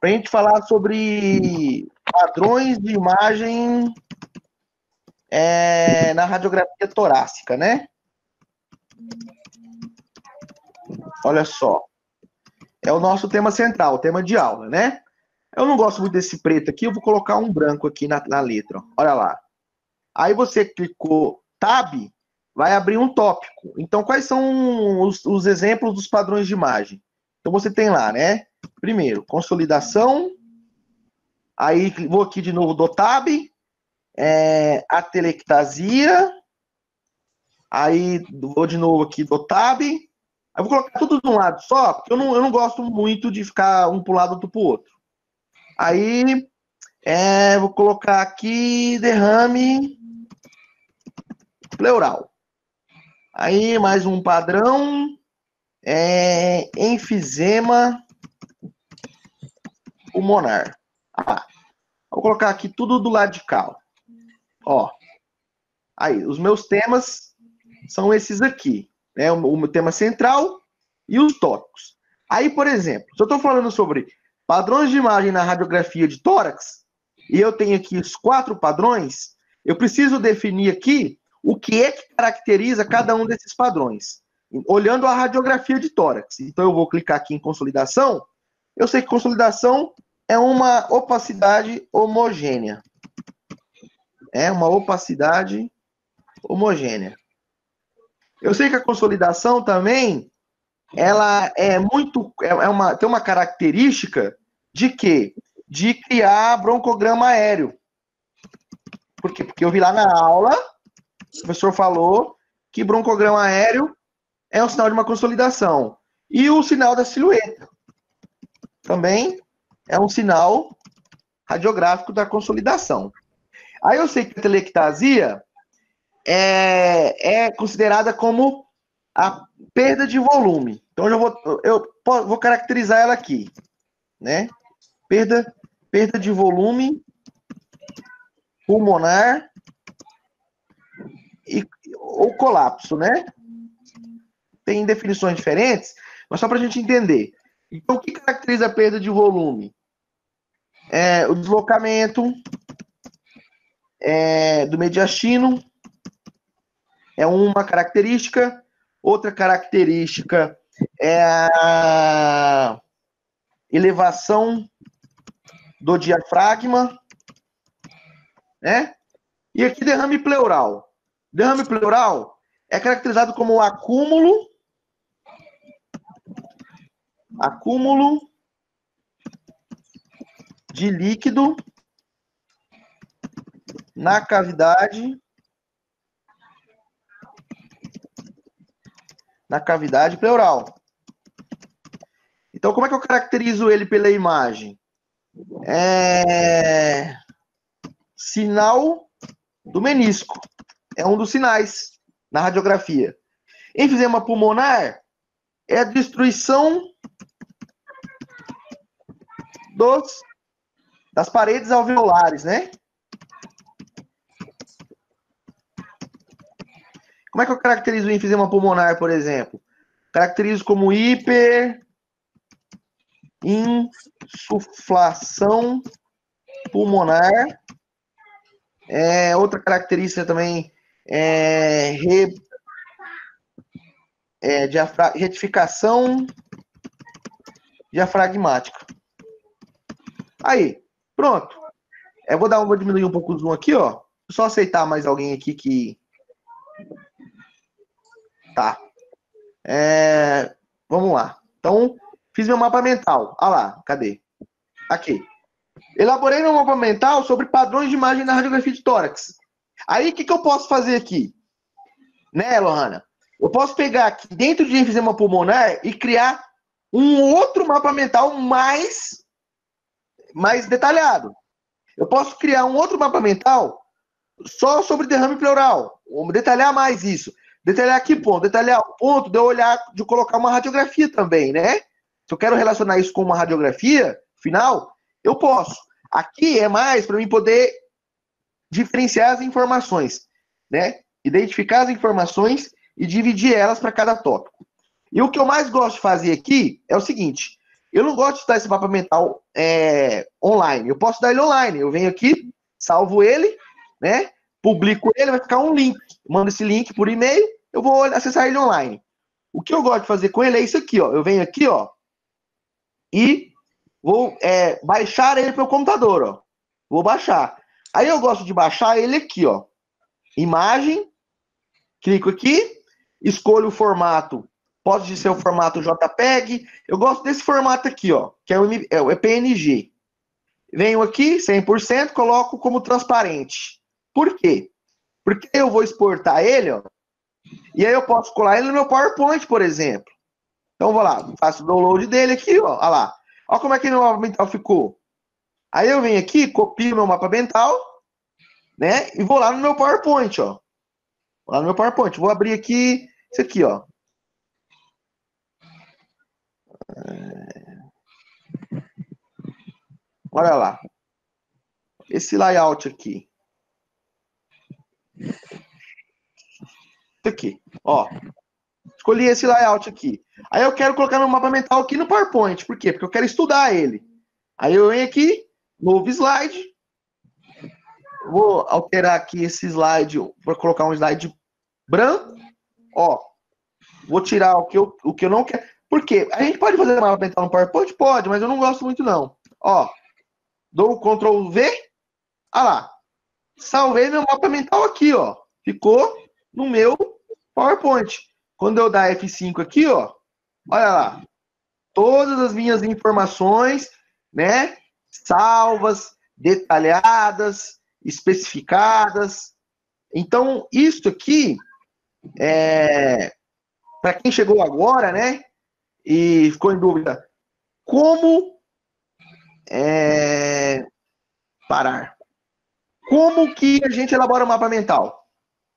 S1: Para a gente falar sobre padrões de imagem na radiografia torácica, né? Olha só. É o nosso tema central, o tema de aula, né? Eu não gosto muito desse preto aqui, eu vou colocar um branco aqui na letra. Ó. Olha lá. Aí você clicou Tab, vai abrir um tópico. Então, quais são os exemplos dos padrões de imagem? Então, você tem lá, né? Primeiro, consolidação. Aí, vou aqui de novo do Tab. Atelectasia. Aí, vou de novo aqui do Tab. Eu vou colocar tudo de um lado só, porque eu não gosto muito de ficar um para um lado, outro para o outro. Aí, vou colocar aqui derrame pleural. Aí, mais um padrão, enfisema pulmonar. Vou colocar aqui tudo do lado de cá. Ó. Aí, os meus temas são esses aqui. Né? O tema central e os tópicos. Aí, por exemplo, se eu estou falando sobre padrões de imagem na radiografia de tórax, e eu tenho aqui os 4 padrões, eu preciso definir aqui o que é que caracteriza cada um desses padrões, olhando a radiografia de tórax. Então, eu vou clicar aqui em consolidação. Eu sei que consolidação é uma opacidade homogênea. É uma opacidade homogênea. Eu sei que a consolidação também, ela é muito, tem uma característica de quê? De criar broncograma aéreo. Por quê? Porque eu vi lá na aula, o professor falou que broncograma aéreo é um sinal de uma consolidação. E o sinal da silhueta também é um sinal radiográfico da consolidação. Aí eu sei que a telectasia é considerada como a perda de volume. Então eu vou caracterizar ela aqui, né? Perda de volume pulmonar ou colapso, né? Tem definições diferentes, mas só para a gente entender. Então, o que caracteriza a perda de volume? O deslocamento do mediastino é uma característica. Outra característica é a elevação do diafragma, né? E aqui derrame pleural. Derrame pleural é caracterizado como o acúmulo de líquido na cavidade pleural. Então, como é que eu caracterizo ele pela imagem? Sinal do menisco. É um dos sinais na radiografia. Enfisema pulmonar é a destruição das paredes alveolares, né? Como é que eu caracterizo o enfisema pulmonar, por exemplo? Caracterizo como hiperinsuflação pulmonar. Outra característica também retificação diafragmática. Aí, pronto. Vou diminuir um pouco o zoom aqui, ó. Só aceitar mais alguém aqui que... Tá. Vamos lá. Então, fiz meu mapa mental. Ah lá, cadê? Aqui. Elaborei meu mapa mental sobre padrões de imagem na radiografia de tórax. Aí, o que eu posso fazer aqui? Né, Lohana? Eu posso pegar aqui dentro de enfisema pulmonar e criar um outro mapa mental mais detalhado. Eu posso criar um outro mapa mental só sobre derrame pleural. Vamos detalhar mais isso. Detalhar que ponto? Detalhar o ponto de eu olhar, de colocar uma radiografia também, né? Se eu quero relacionar isso com uma radiografia final, eu posso. Aqui é mais para mim poder diferenciar as informações, né? Identificar as informações e dividir elas para cada tópico. E o que eu mais gosto de fazer aqui é o seguinte: eu não gosto de estudar esse mapa mental online. Eu posso estudar ele online. Eu venho aqui, salvo ele, né? Publico ele, vai ficar um link. Mando esse link por e-mail, eu vou acessar ele online. O que eu gosto de fazer com ele é isso aqui, ó. Eu venho aqui, ó, e vou baixar ele para o computador, ó. Vou baixar. Aí eu gosto de baixar ele aqui, ó. Imagem, clico aqui, escolho o formato. Pode ser o formato JPEG. Eu gosto desse formato aqui, ó, que é o PNG. Venho aqui, 100%, coloco como transparente. Por quê? Porque eu vou exportar ele, ó, e aí eu posso colar ele no meu PowerPoint, por exemplo. Então, vou lá, faço o download dele aqui, ó. Olha lá. Olha como é que meu mapa mental ficou. Aí eu venho aqui, copio meu mapa mental, né? E vou lá no meu PowerPoint, ó. Vou lá no meu PowerPoint. Vou abrir aqui, isso aqui, ó. Olha lá. Esse layout aqui. Isso aqui, ó. Escolhi esse layout aqui. Aí eu quero colocar meu mapa mental aqui no PowerPoint. Por quê? Porque eu quero estudar ele. Aí eu venho aqui, novo slide. Vou alterar aqui esse slide para colocar um slide branco. Ó, vou tirar o que eu não quero. Por quê? A gente pode fazer mapa mental no PowerPoint? Pode, mas eu não gosto muito não. Ó, dou o Ctrl V. Olha lá. Salvei meu mapa mental aqui, ó. Ficou no meu PowerPoint. Quando eu dar F5 aqui, ó, olha lá, todas as minhas informações, né, salvas, detalhadas, especificadas. Então, isso aqui, para quem chegou agora, né, e ficou em dúvida, como parar? Como que a gente elabora um mapa mental?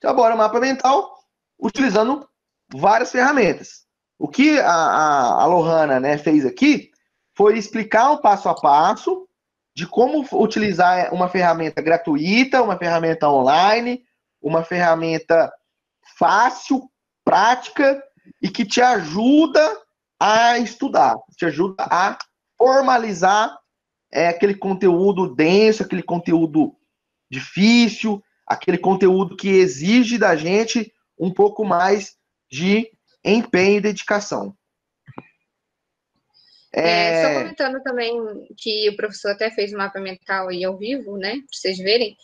S1: Elabora um mapa mental utilizando várias ferramentas. O que a Lohana, né, fez aqui foi explicar um passo a passo de como utilizar uma ferramenta gratuita, uma ferramenta online, uma ferramenta fácil, prática e que te ajuda a estudar, te ajuda a formalizar aquele conteúdo denso, aquele conteúdo difícil, aquele conteúdo que exige da gente um pouco mais de empenho e dedicação.
S2: Só comentando também que o professor até fez um mapa mental aí ao vivo, né, para vocês verem.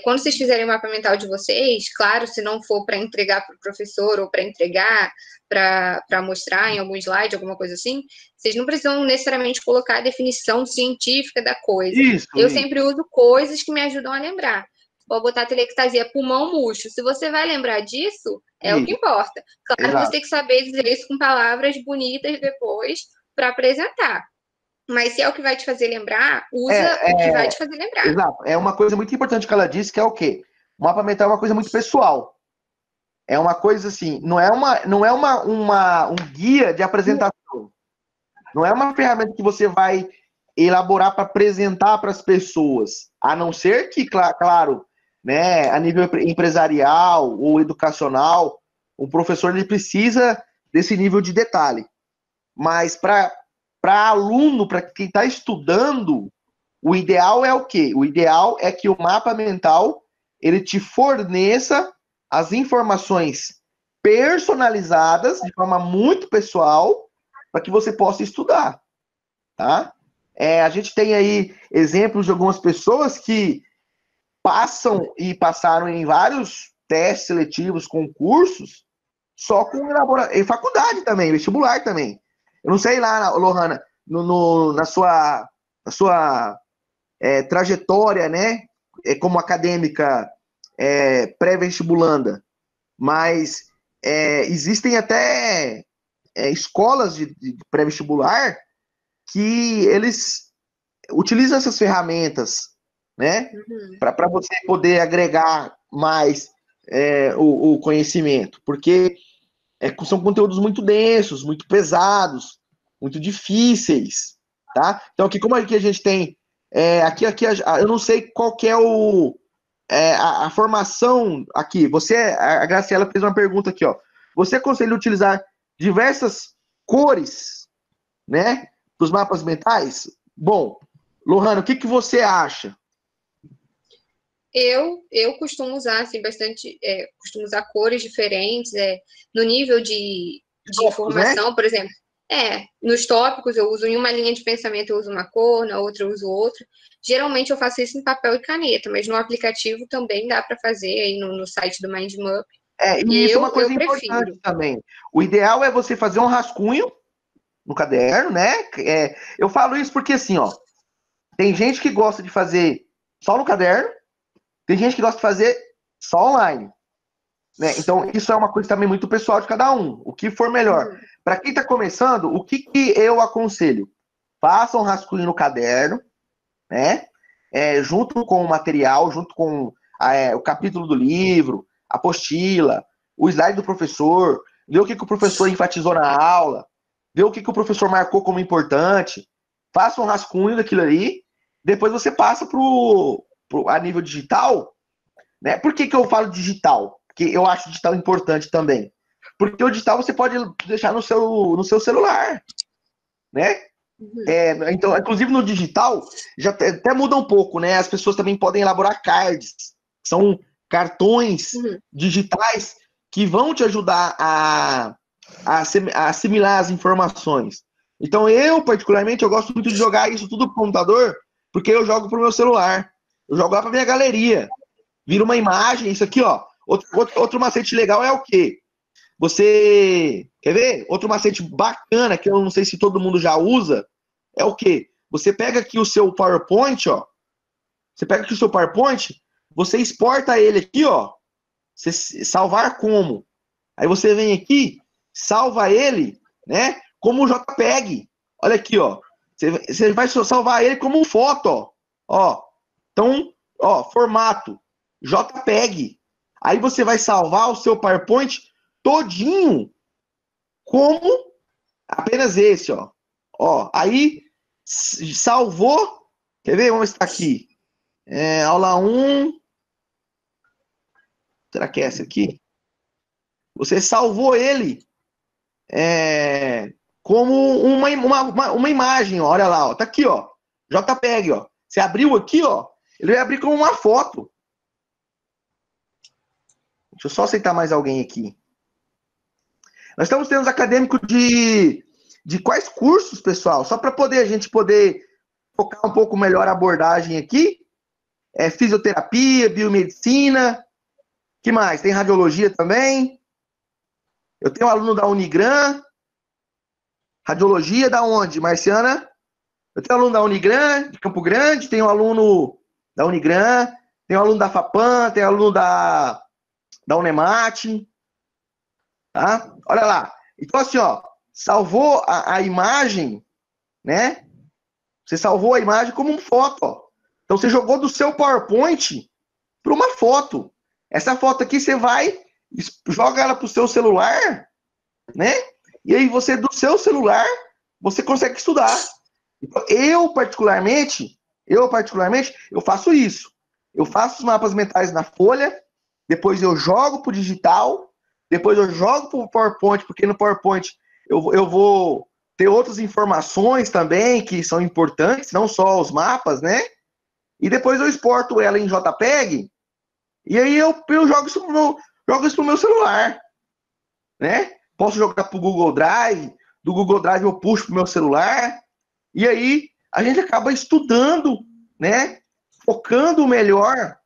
S2: Quando vocês fizerem o mapa mental de vocês, claro, se não for para entregar para o professor ou para entregar, para mostrar em algum slide, alguma coisa assim, vocês não precisam necessariamente colocar a definição científica da coisa. Eu sempre uso coisas que me ajudam a lembrar. Pode botar telectasia, pulmão murcho. Se você vai lembrar disso, é o que importa. Claro, você tem que saber dizer isso com palavras bonitas depois para apresentar. Mas se é o que vai te fazer lembrar, usa o que vai te fazer lembrar.
S1: Exato. É uma coisa muito importante que ela disse, que é o quê? O mapa mental é uma coisa muito pessoal. É uma coisa assim, não é um guia de apresentação. Não é uma ferramenta que você vai elaborar para apresentar para as pessoas. A não ser que, claro, né, a nível empresarial ou educacional, o professor ele precisa desse nível de detalhe. Mas para aluno, para quem está estudando, o ideal é o quê? O ideal é que o mapa mental ele te forneça as informações personalizadas, de forma muito pessoal, para que você possa estudar. Tá? A gente tem aí exemplos de algumas pessoas que passam e passaram em vários testes seletivos, concursos, só com em faculdade também, vestibular também. Eu não sei lá, Lohana, na sua trajetória, né, como acadêmica pré-vestibulanda, mas existem até escolas de pré-vestibular que eles utilizam essas ferramentas, né, para você poder agregar mais o conhecimento, porque são conteúdos muito densos, muito pesados, muito difíceis, tá? Então, aqui, como aqui a gente tem... eu não sei qual que é a formação aqui. A Graciela fez uma pergunta aqui, ó. Você aconselha utilizar diversas cores, né, para os mapas mentais? Bom, Lohana, o que você acha?
S2: Eu costumo usar assim, bastante, costumo usar cores diferentes, no nível de informação, né? Por exemplo, nos tópicos eu uso em uma linha de pensamento, eu uso uma cor, na outra eu uso outra. Geralmente eu faço isso em papel e caneta, mas no aplicativo também dá para fazer aí no site do MindMap.
S1: E isso é uma coisa importante também. O ideal é você fazer um rascunho no caderno, né? Eu falo isso porque assim, ó, tem gente que gosta de fazer só no caderno, tem gente que gosta de fazer só online, né? Então, isso é uma coisa também muito pessoal de cada um. O que for melhor. Para quem está começando, o que eu aconselho? Faça um rascunho no caderno, né? Junto com o material, junto com o capítulo do livro, a apostila, o slide do professor, ver o que o professor enfatizou na aula, ver o que o professor marcou como importante. Faça um rascunho daquilo ali, depois você passa a nível digital, né? Por que eu falo digital? Porque eu acho digital importante também. Porque o digital você pode deixar no seu celular, né? Então, inclusive no digital, já até muda um pouco, né? As pessoas também podem elaborar cards. São cartões digitais que vão te ajudar a assimilar as informações. Então, particularmente, eu gosto muito de jogar isso tudo pro computador, porque eu jogo pro meu celular. Eu jogo lá pra minha galeria. Vira uma imagem, isso aqui, ó. Outro macete legal é o quê? você... Quer ver? Outro macete bacana, que eu não sei se todo mundo já usa, é o quê? Você pega aqui o seu PowerPoint, ó. Você pega aqui o seu PowerPoint, você exporta ele aqui, ó. Você salvar como? Aí você vem aqui, salva ele, né? Como JPEG. Olha aqui, ó. Você vai salvar ele como foto, ó. Ó. Então, ó, formato JPEG. Aí você vai salvar o seu PowerPoint todinho como apenas esse, ó. Ó, aí salvou. Quer ver? Vamos ver se tá aqui. Aula 1. Será que é essa aqui? Você salvou ele como uma imagem, ó. Olha lá, ó. Tá aqui, ó. JPEG, ó. Você abriu aqui, ó. Ele vai abrir como uma foto. Deixa eu só aceitar mais alguém aqui. Nós estamos tendo acadêmico de quais cursos, pessoal? Só para a gente poder focar um pouco melhor a abordagem aqui. Fisioterapia, biomedicina. Que mais? Tem radiologia também. Eu tenho um aluno da Unigran. Radiologia da onde, Marciana? Eu tenho um aluno da Unigran, de Campo Grande. Tenho um aluno da Unigran. Tenho um aluno da FAPAM. Tenho um aluno da Unemate. Tá? Olha lá. Então, assim, ó. Salvou a imagem, né? Você salvou a imagem como uma foto, ó. Então, você jogou do seu PowerPoint para uma foto. Essa foto aqui, você vai, joga ela para o seu celular, né? E aí, você, do seu celular, você consegue estudar. Então, eu particularmente, eu faço isso. Eu faço os mapas mentais na folha, depois eu jogo para o digital, depois eu jogo para o PowerPoint, porque no PowerPoint eu vou ter outras informações também que são importantes, não só os mapas, né? E depois eu exporto ela em JPEG, e aí eu jogo isso pro meu celular, né? Posso jogar pro Google Drive, do Google Drive eu puxo pro meu celular, e aí a gente acaba estudando, né? Focando melhor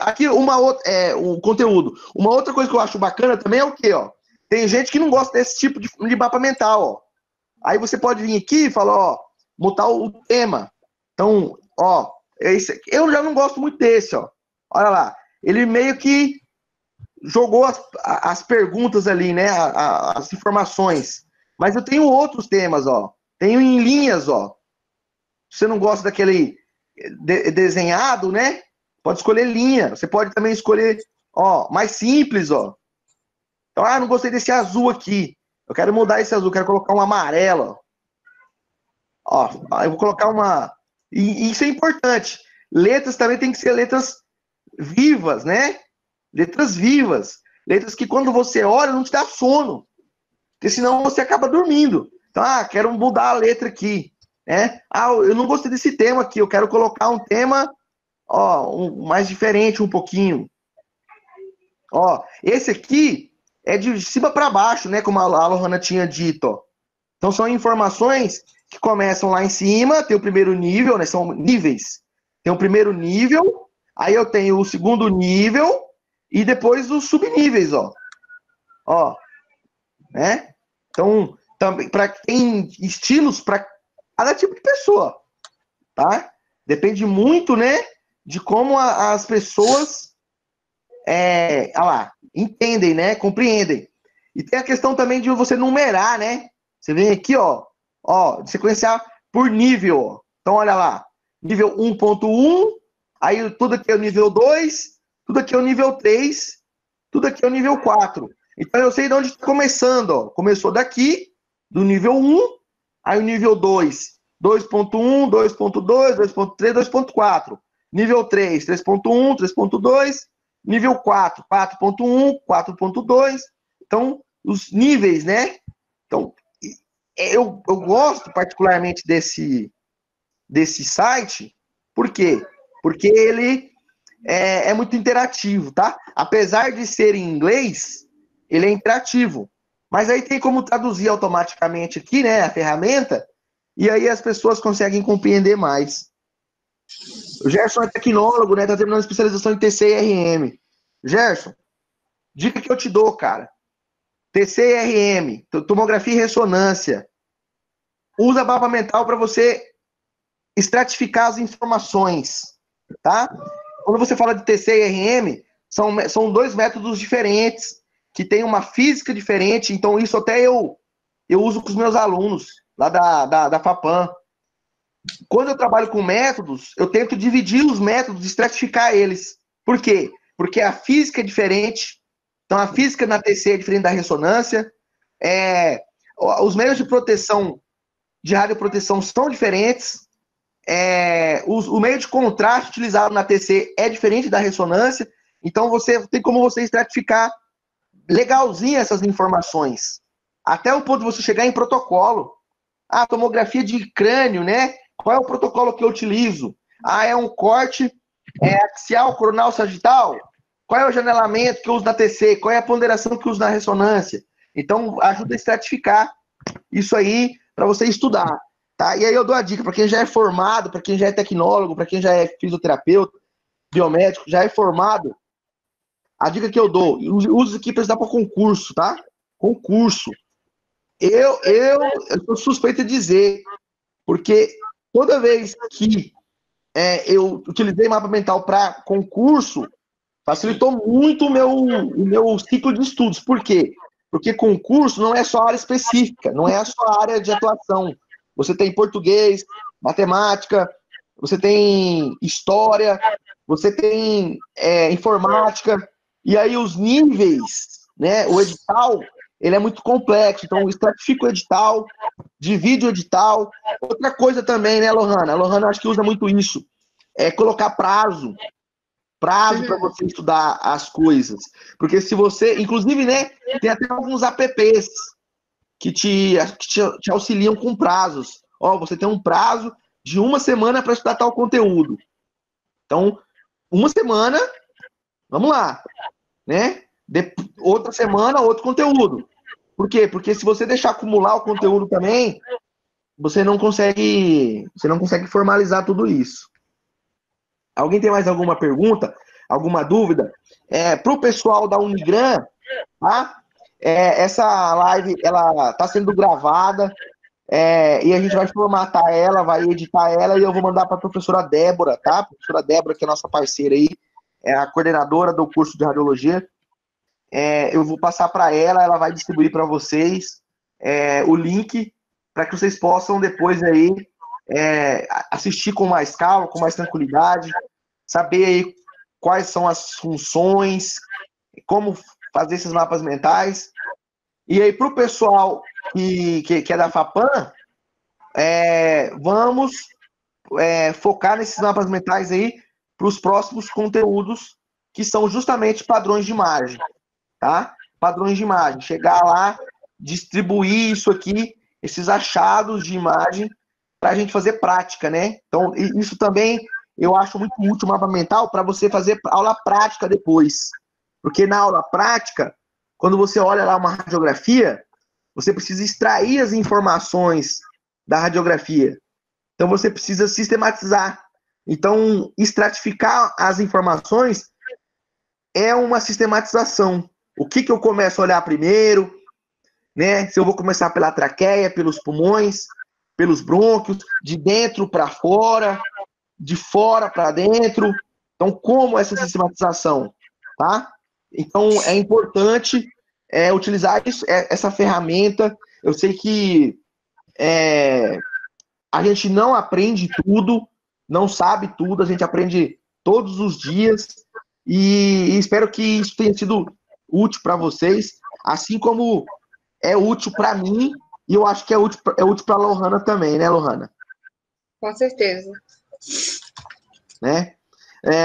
S1: aqui o conteúdo. Uma outra coisa que eu acho bacana também é o quê, ó? Tem gente que não gosta desse tipo de mapa mental, ó. Aí você pode vir aqui e falar, ó, mutar o tema. Então, ó, eu já não gosto muito desse, ó. Olha lá, ele meio que jogou as perguntas ali, né, as informações. Mas eu tenho outros temas, ó. Tenho em linhas, ó. Se você não gosta daquele desenhado, né, pode escolher linha. Você pode também escolher, ó, mais simples, ó. Então, não gostei desse azul aqui. Eu quero mudar esse azul, quero colocar um amarelo, ó. Eu vou colocar uma... E isso é importante. Letras também tem que ser letras vivas, né? Letras vivas. Letras que quando você olha não te dá sono. Porque senão você acaba dormindo. Então, quero mudar a letra aqui, né? Eu não gostei desse tema aqui. Eu quero colocar um tema, ó, mais diferente um pouquinho. Ó, esse aqui é de cima para baixo, né? Como a Lohana tinha dito, ó. Então, são informações que começam lá em cima, tem o primeiro nível, né? São níveis. Tem o primeiro nível, aí eu tenho o segundo nível e depois os subníveis, ó. Ó, né? Então, também tem estilos para cada tipo de pessoa, tá? Depende muito, né, de como as pessoas entendem, né? Compreendem. E tem a questão também de você numerar, né? Você vem aqui, ó, sequenciar por nível, ó. Então, olha lá. Nível 1.1, aí tudo aqui é o nível 2, tudo aqui é o nível 3, tudo aqui é o nível 4. Então, eu sei de onde está começando, ó. Começou daqui, do nível 1, aí o nível 2, 2.1, 2.2, 2.3, 2.4. Nível 3, 3.1, 3.2, nível 4, 4.1, 4.2. Então, os níveis, né? Então, eu gosto particularmente desse site. Por quê? Porque ele é muito interativo, tá? Apesar de ser em inglês, ele é interativo. Mas aí tem como traduzir automaticamente aqui, né? A ferramenta. E aí as pessoas conseguem compreender mais. O Gerson é tecnólogo, né? Tá terminando especialização em TC e RM. Gerson, dica que eu te dou, cara. TC-RM, tomografia e ressonância. Usa mapa mental para você estratificar as informações, tá? Quando você fala de TC-RM, são dois métodos diferentes, que têm uma física diferente, então isso até eu uso com os meus alunos, lá da FAPAM. Quando eu trabalho com métodos, eu tento dividir os métodos, estratificar eles. Por quê? Porque a física é diferente, então a física na TC é diferente da ressonância, os meios de proteção, de radioproteção são diferentes, o meio de contraste utilizado na TC é diferente da ressonância, então tem como você estratificar legalzinho essas informações, até o ponto de você chegar em protocolo. Tomografia de crânio, né? Qual é o protocolo que eu utilizo? É um corte axial, coronal, sagital? Qual é o janelamento que eu uso na TC? Qual é a ponderação que eu uso na ressonância? Então, ajuda a estratificar isso aí para você estudar, tá? E aí eu dou a dica para quem já é formado, para quem já é tecnólogo, para quem já é fisioterapeuta, biomédico, já é formado, a dica que eu dou, usa isso aqui para estudar para concurso, tá? Concurso. Eu sou suspeito de dizer, porque toda vez que eu utilizei mapa mental para concurso, facilitou muito o meu ciclo de estudos. Por quê? Porque concurso não é só área específica, não é só área de atuação. Você tem português, matemática, você tem história, você tem informática, e aí os níveis, né? O edital, ele é muito complexo, então estratifica o edital, divide o edital. Outra coisa também, né, Lohana? A Lohana acho que usa muito isso, colocar prazo para você estudar as coisas. Porque se você, inclusive, né, tem até alguns apps que te auxiliam com prazos. Você tem um prazo de 1 semana para estudar tal conteúdo. Então, 1 semana, vamos lá, né? Outra semana, outro conteúdo. Por quê? Porque se você deixar acumular o conteúdo também, você não consegue formalizar tudo isso. Alguém tem mais alguma pergunta? Alguma dúvida? Para o pessoal da Unigran, tá? Essa live ela está sendo gravada e a gente vai formatar ela, vai editar ela e eu vou mandar para a professora Débora, tá? A professora Débora, que é a nossa parceira aí, é a coordenadora do curso de radiologia. Eu vou passar para ela vai distribuir para vocês o link para que vocês possam depois aí assistir com mais calma, com mais tranquilidade, saber aí quais são as funções, como fazer esses mapas mentais. E aí, para o pessoal que é da FAPAM, vamos focar nesses mapas mentais aí para os próximos conteúdos, que são justamente padrões de imagem, tá? Padrões de imagem. Chegar lá, distribuir isso aqui, esses achados de imagem, para a gente fazer prática, né? Então, isso também eu acho muito útil o mapa mental para você fazer aula prática depois. Porque na aula prática, quando você olha lá uma radiografia, você precisa extrair as informações da radiografia. Então, você precisa sistematizar. Então, estratificar as informações é uma sistematização. O que eu começo a olhar primeiro, né? Se eu vou começar pela traqueia, pelos pulmões, pelos brônquios, de dentro para fora, de fora para dentro. Então, como essa sistematização, tá? Então, é importante utilizar essa ferramenta. Eu sei que a gente não aprende tudo, não sabe tudo, a gente aprende todos os dias e espero que isso tenha sido útil para vocês, assim como é útil para mim e eu acho que é útil para a Lohana também, né, Lohana?
S2: Com certeza.
S1: Né?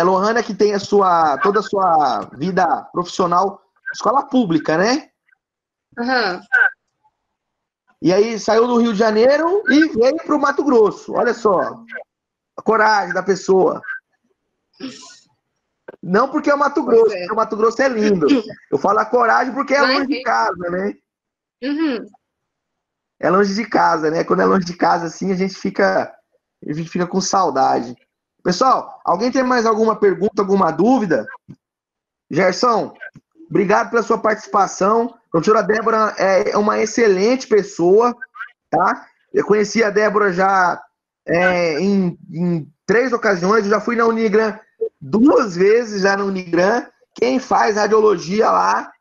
S1: Lohana que tem toda a sua vida profissional escola pública, né?
S2: Uhum.
S1: E aí saiu do Rio de Janeiro e veio para o Mato Grosso. Olha só, a coragem da pessoa. Não porque é o Mato Grosso, porque o Mato Grosso é lindo. Eu falo a coragem porque é longe de casa, né?
S2: Uhum.
S1: É longe de casa, né? Quando é longe de casa, assim, a gente fica com saudade. Pessoal, alguém tem mais alguma pergunta, alguma dúvida? Gerson, obrigado pela sua participação. A professora Débora é uma excelente pessoa, tá? Eu conheci a Débora já em 3 ocasiões, eu já fui na Unigran 2 vezes já na Unigran. Quem faz radiologia lá,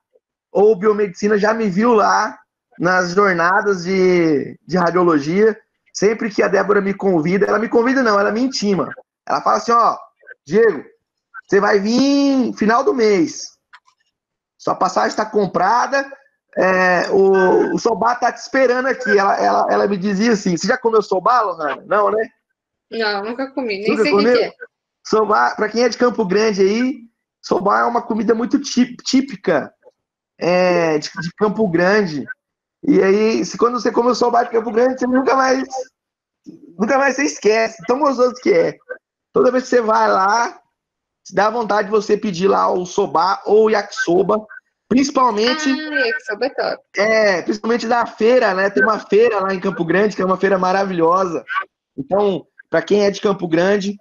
S1: ou biomedicina, já me viu lá nas jornadas de radiologia. Sempre que a Débora me convida, ela me convida não, ela me intima. Ela fala assim, ó, Diego, você vai vir final do mês. Sua passagem está comprada, o Sobá tá te esperando aqui. Ela me dizia assim, você já comeu Sobá, Lohana? Não, né?
S2: Não, nunca comi, nem
S1: Nunca
S2: sei o que
S1: comeu?
S2: que é.
S1: Sobá, para quem é de Campo Grande aí, Sobá é uma comida muito típica de Campo Grande. E aí, quando você come o Sobá de Campo Grande, você nunca mais você esquece, tão gostoso que é. Toda vez que você vai lá, dá vontade de você pedir lá o Sobá ou o yakisoba, principalmente
S2: yakisoba é top.
S1: Principalmente da feira, né? Tem uma feira lá em Campo Grande, que é uma feira maravilhosa. Então, para quem é de Campo Grande,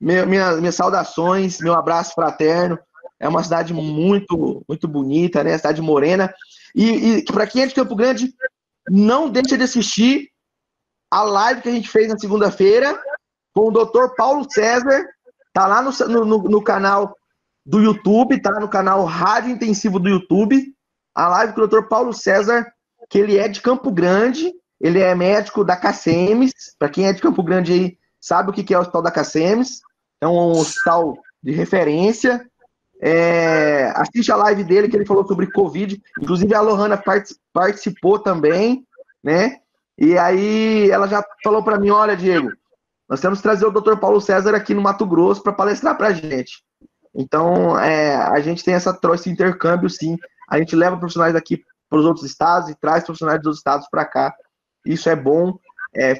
S1: minhas saudações, meu abraço fraterno. É uma cidade muito, muito bonita, né? Cidade morena. E para quem é de Campo Grande, não deixa de assistir a live que a gente fez na segunda-feira com o Dr. Paulo César. Tá lá no canal do YouTube, tá no canal Rádio Intensivo do YouTube. A live com o Dr. Paulo César, que ele é de Campo Grande, ele é médico da CACEMES. Para quem é de Campo Grande aí, sabe o que é o hospital da CACEMES. É um hospital de referência. Assiste a live dele, que ele falou sobre Covid. Inclusive, a Lohana participou também, né? E aí, ela já falou para mim, olha, Diego, nós temos que trazer o Dr. Paulo César aqui no Mato Grosso para palestrar para a gente. Então, a gente tem esse intercâmbio, sim. A gente leva profissionais daqui para os outros estados e traz profissionais dos outros estados para cá. Isso é bom,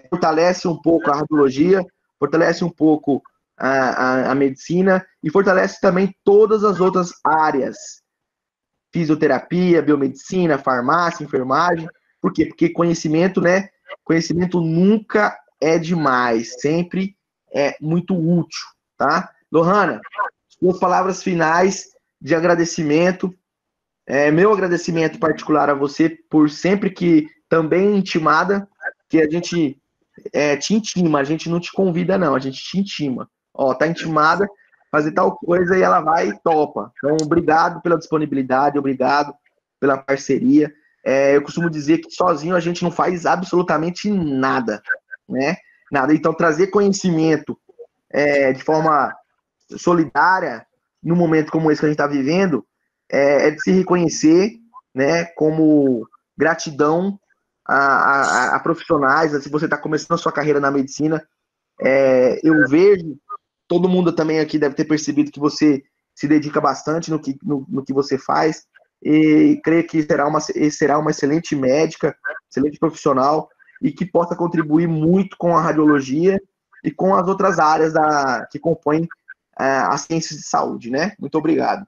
S1: fortalece um pouco a radiologia, fortalece um pouco a medicina e fortalece também todas as outras áreas. Fisioterapia, biomedicina, farmácia, enfermagem. Por quê? Porque conhecimento, né? Conhecimento nunca é demais, sempre é muito útil, tá? Lohana, suas palavras finais de agradecimento. Meu agradecimento particular a você por sempre que também intimada, que a gente te intima, a gente não te convida não, a gente te intima. Ó, tá intimada, fazer tal coisa e ela vai e topa. Então, obrigado pela disponibilidade, obrigado pela parceria. Eu costumo dizer que sozinho a gente não faz absolutamente nada, né? Nada. Então, trazer conhecimento de forma solidária, num momento como esse que a gente está vivendo, é de se reconhecer, né, como gratidão a profissionais. Se você está começando a sua carreira na medicina, eu vejo, todo mundo também aqui deve ter percebido que você se dedica bastante no que você faz, e creio que será uma excelente médica, excelente profissional, e que possa contribuir muito com a radiologia e com as outras áreas que compõem as ciências de saúde, né? Muito obrigado.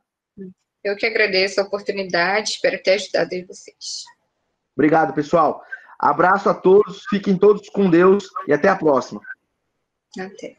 S2: Eu que agradeço a oportunidade, espero ter ajudado vocês.
S1: Obrigado, pessoal. Abraço a todos, fiquem todos com Deus e até a próxima.
S2: Até.